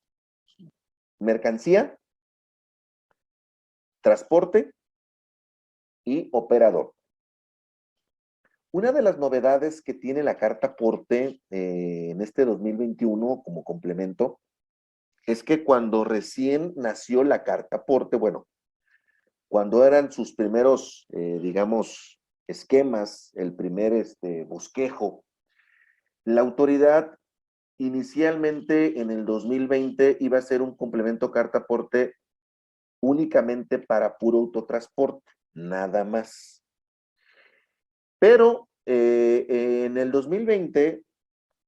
mercancía, transporte y operador. Una de las novedades que tiene la carta aporte en este 2021 como complemento es que cuando recién nació la carta aporte, bueno, cuando eran sus primeros, digamos, esquemas, el primer bosquejo, la autoridad inicialmente en el 2020 iba a ser un complemento carta aporte únicamente para puro autotransporte, nada más. Pero en el 2020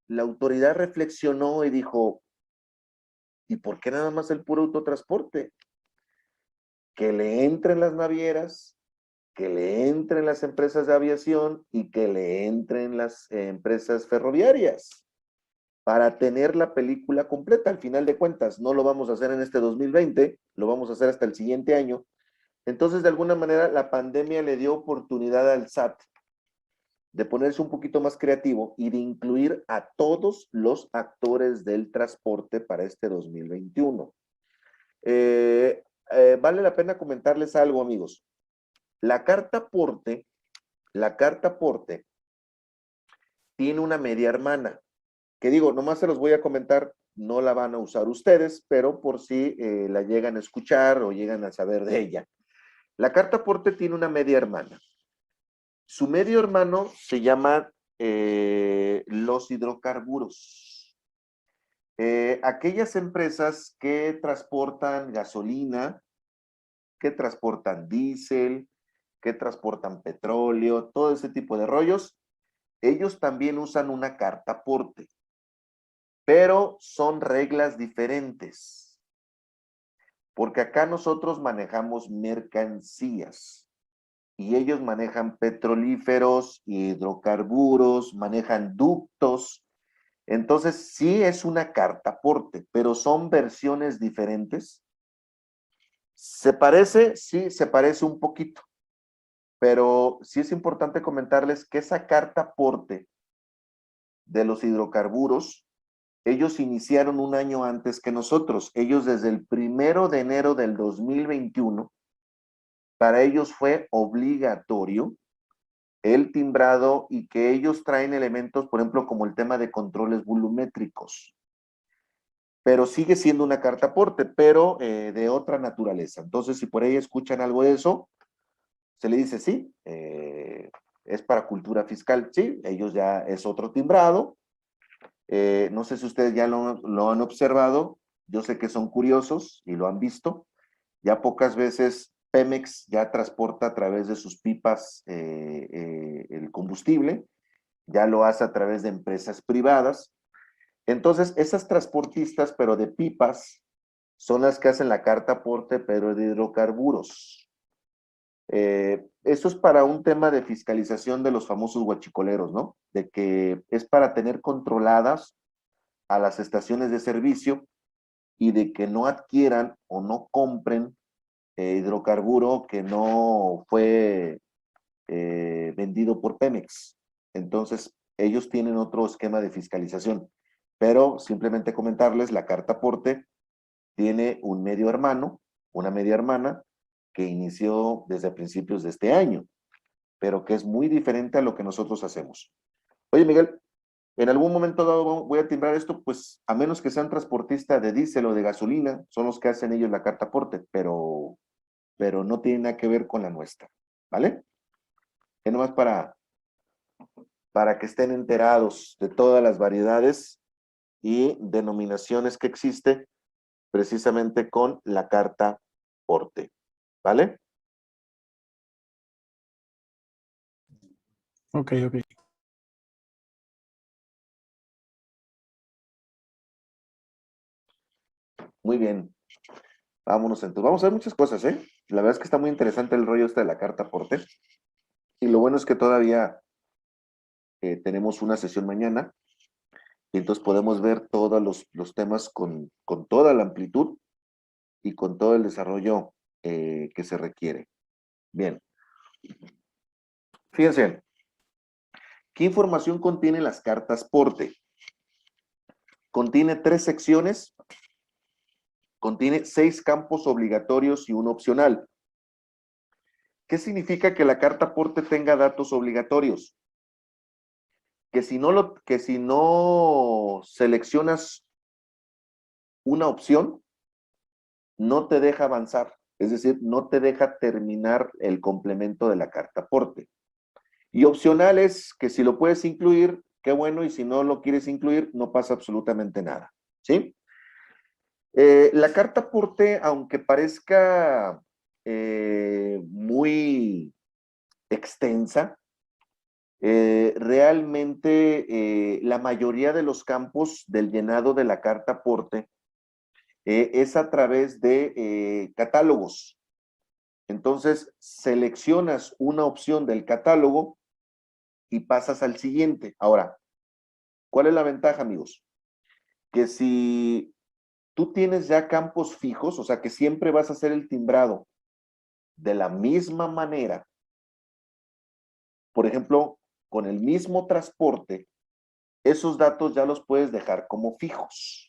la autoridad reflexionó y dijo, ¿y por qué nada más el puro autotransporte? Que le entren las navieras, que le entren las empresas de aviación y que le entren las empresas ferroviarias para tener la película completa. Al final de cuentas, no lo vamos a hacer en este 2020, lo vamos a hacer hasta el siguiente año. Entonces, de alguna manera, la pandemia le dio oportunidad al SAT de ponerse un poquito más creativo y de incluir a todos los actores del transporte para este 2021. Vale la pena comentarles algo, amigos. La carta aporte tiene una media hermana. que digo, nomás se los voy a comentar, no la van a usar ustedes, pero por si la llegan a escuchar o llegan a saber de ella. La carta aporte tiene una media hermana. Su medio hermano se llama los hidrocarburos. Aquellas empresas que transportan gasolina, que transportan diésel, que transportan petróleo, todo ese tipo de rollos, ellos también usan una carta aporte, pero son reglas diferentes, porque acá nosotros manejamos mercancías y ellos manejan petrolíferos, hidrocarburos, manejan ductos. Entonces sí es una carta aporte, pero son versiones diferentes. ¿Se parece? Sí, se parece un poquito. Pero sí es importante comentarles que esa carta aporte de los hidrocarburos, ellos iniciaron un año antes que nosotros. Ellos desde el 1 de enero del 2021, para ellos fue obligatorio el timbrado y que ellos traen elementos, por ejemplo, como el tema de controles volumétricos. Pero sigue siendo una carta aporte, pero de otra naturaleza. Entonces, si por ahí escuchan algo de eso, se le dice, sí, es para cultura fiscal, sí, ellos ya es otro timbrado. No sé si ustedes ya lo han observado, yo sé que son curiosos y lo han visto. Ya pocas veces Pemex ya transporta a través de sus pipas el combustible, ya lo hace a través de empresas privadas. Entonces, esas transportistas, pero de pipas, son las que hacen la carta aporte, pero de hidrocarburos. Eso es para un tema de fiscalización de los famosos huachicoleros, ¿no? De que es para tener controladas a las estaciones de servicio y de que no adquieran o no compren hidrocarburo que no fue vendido por Pemex. Entonces, ellos tienen otro esquema de fiscalización. Pero simplemente comentarles, la carta aporte tiene un medio hermano, una media hermana, que inició desde principios de este año, pero que es muy diferente a lo que nosotros hacemos. Oye, Miguel, en algún momento dado voy a timbrar esto, pues a menos que sean transportistas de diésel o de gasolina, son los que hacen ellos la carta aporte, pero no tiene nada que ver con la nuestra, ¿vale? Es nomás para que estén enterados de todas las variedades y denominaciones que existe precisamente con la carta aporte, ¿vale? Ok, ok. Muy bien. Vámonos entonces. Vamos a ver muchas cosas, ¿eh? La verdad es que está muy interesante el rollo este de la carta aporte. Y lo bueno es que todavía tenemos una sesión mañana y entonces podemos ver todos los temas con toda la amplitud y con todo el desarrollo que se requiere. Bien. Fíjense, ¿qué información contienen las cartas aporte? Contiene 3 secciones, contiene 6 campos obligatorios y 1 opcional. ¿Qué significa que la carta aporte tenga datos obligatorios? Que si no seleccionas una opción, no te deja avanzar, es decir, no te deja terminar el complemento de la carta aporte. Y opcional es que si lo puedes incluir, qué bueno, y si no lo quieres incluir, no pasa absolutamente nada, ¿sí? La carta aporte, aunque parezca muy extensa, realmente la mayoría de los campos del llenado de la carta aporte es a través de catálogos. Entonces, seleccionas una opción del catálogo y pasas al siguiente. Ahora, ¿cuál es la ventaja, amigos? Que si tú tienes ya campos fijos, o sea, que siempre vas a hacer el timbrado de la misma manera, por ejemplo, con el mismo transporte, esos datos ya los puedes dejar como fijos.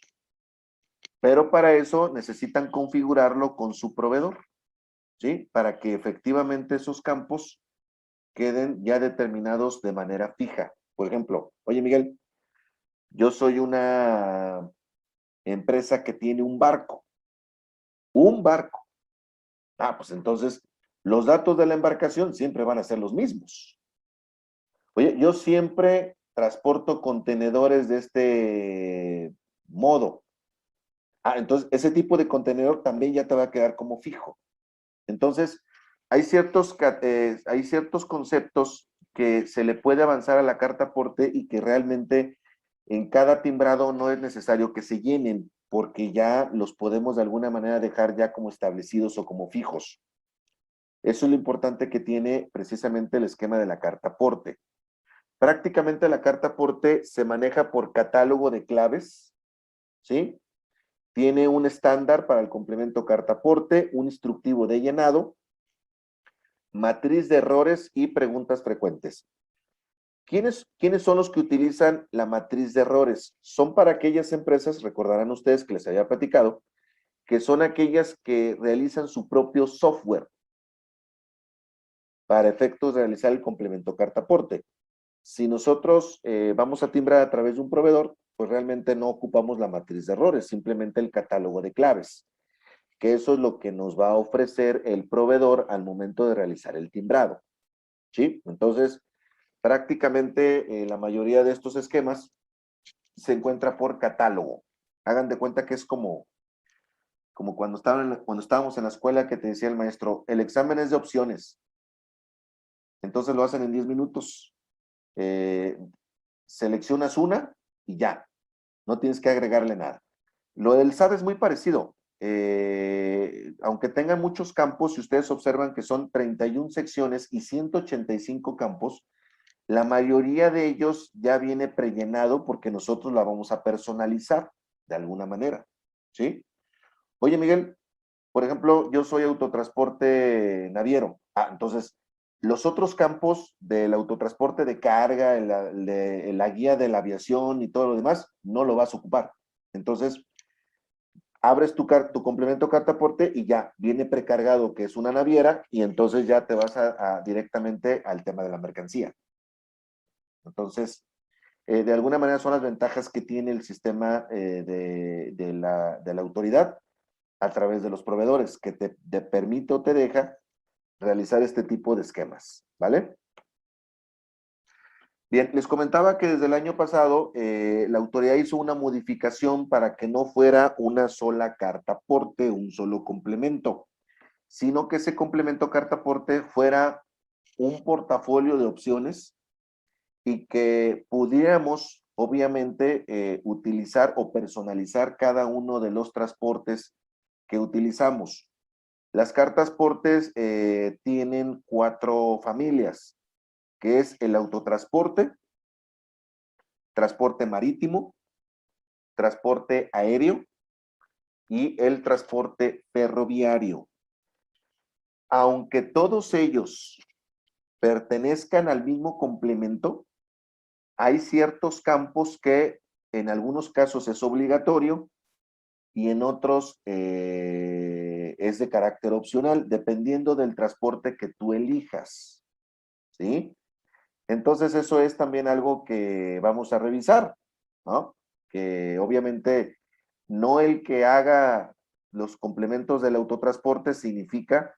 Pero para eso necesitan configurarlo con su proveedor, ¿sí? Para que efectivamente esos campos queden ya determinados de manera fija. Por ejemplo, oye Miguel, Yo soy una empresa que tiene un barco. Un barco. Ah, pues entonces los datos de la embarcación siempre van a ser los mismos. Oye, yo siempre transporto contenedores de este modo. Ah, entonces ese tipo de contenedor también ya te va a quedar como fijo. Entonces, hay ciertos conceptos que se le puede avanzar a la carta aporte y que realmente en cada timbrado no es necesario que se llenen, porque ya los podemos de alguna manera dejar ya como establecidos o como fijos. Eso es lo importante que tiene precisamente el esquema de la carta aporte. Prácticamente la carta aporte se maneja por catálogo de claves, ¿sí? Tiene un estándar para el complemento carta aporte, un instructivo de llenado, matriz de errores y preguntas frecuentes. ¿Quiénes son los que utilizan la matriz de errores? Son para aquellas empresas, recordarán ustedes que les había platicado, que son aquellas que realizan su propio software para efectos de realizar el complemento carta aporte. Si nosotros vamos a timbrar a través de un proveedor, pues realmente no ocupamos la matriz de errores, simplemente el catálogo de claves, que eso es lo que nos va a ofrecer el proveedor al momento de realizar el timbrado, ¿sí? Entonces, prácticamente la mayoría de estos esquemas se encuentra por catálogo. Hagan de cuenta que es como cuando estábamos en la escuela que te decía el maestro, el examen es de opciones. Entonces lo hacen en 10 minutos. Seleccionas una y ya. No tienes que agregarle nada. Lo del SAT es muy parecido. Aunque tenga muchos campos, si ustedes observan que son 31 secciones y 185 campos, la mayoría de ellos ya viene prellenado porque nosotros la vamos a personalizar de alguna manera, ¿sí? Oye, Miguel, por ejemplo, yo soy autotransporte naviero. Ah, entonces, los otros campos del autotransporte de carga, la guía de la aviación y todo lo demás, no lo vas a ocupar. Entonces, abres tu complemento carta aporte y ya viene precargado que es una naviera y entonces ya te vas directamente al tema de la mercancía. Entonces, de alguna manera son las ventajas que tiene el sistema de la autoridad a través de los proveedores, que te permite o te deja realizar este tipo de esquemas, ¿vale? Bien, les comentaba que desde el año pasado la autoridad hizo una modificación para que no fuera una sola carta aporte, un solo complemento, sino que ese complemento carta aporte fuera un portafolio de opciones y que pudiéramos, obviamente, utilizar o personalizar cada uno de los transportes que utilizamos. Las cartas portes tienen 4 familias, que es el autotransporte, transporte marítimo, transporte aéreo y el transporte ferroviario. Aunque todos ellos pertenezcan al mismo complemento, hay ciertos campos que en algunos casos es obligatorio y en otros es de carácter opcional, dependiendo del transporte que tú elijas, ¿sí? Entonces eso es también algo que vamos a revisar, ¿no? Que obviamente no el que haga los complementos del autotransporte significa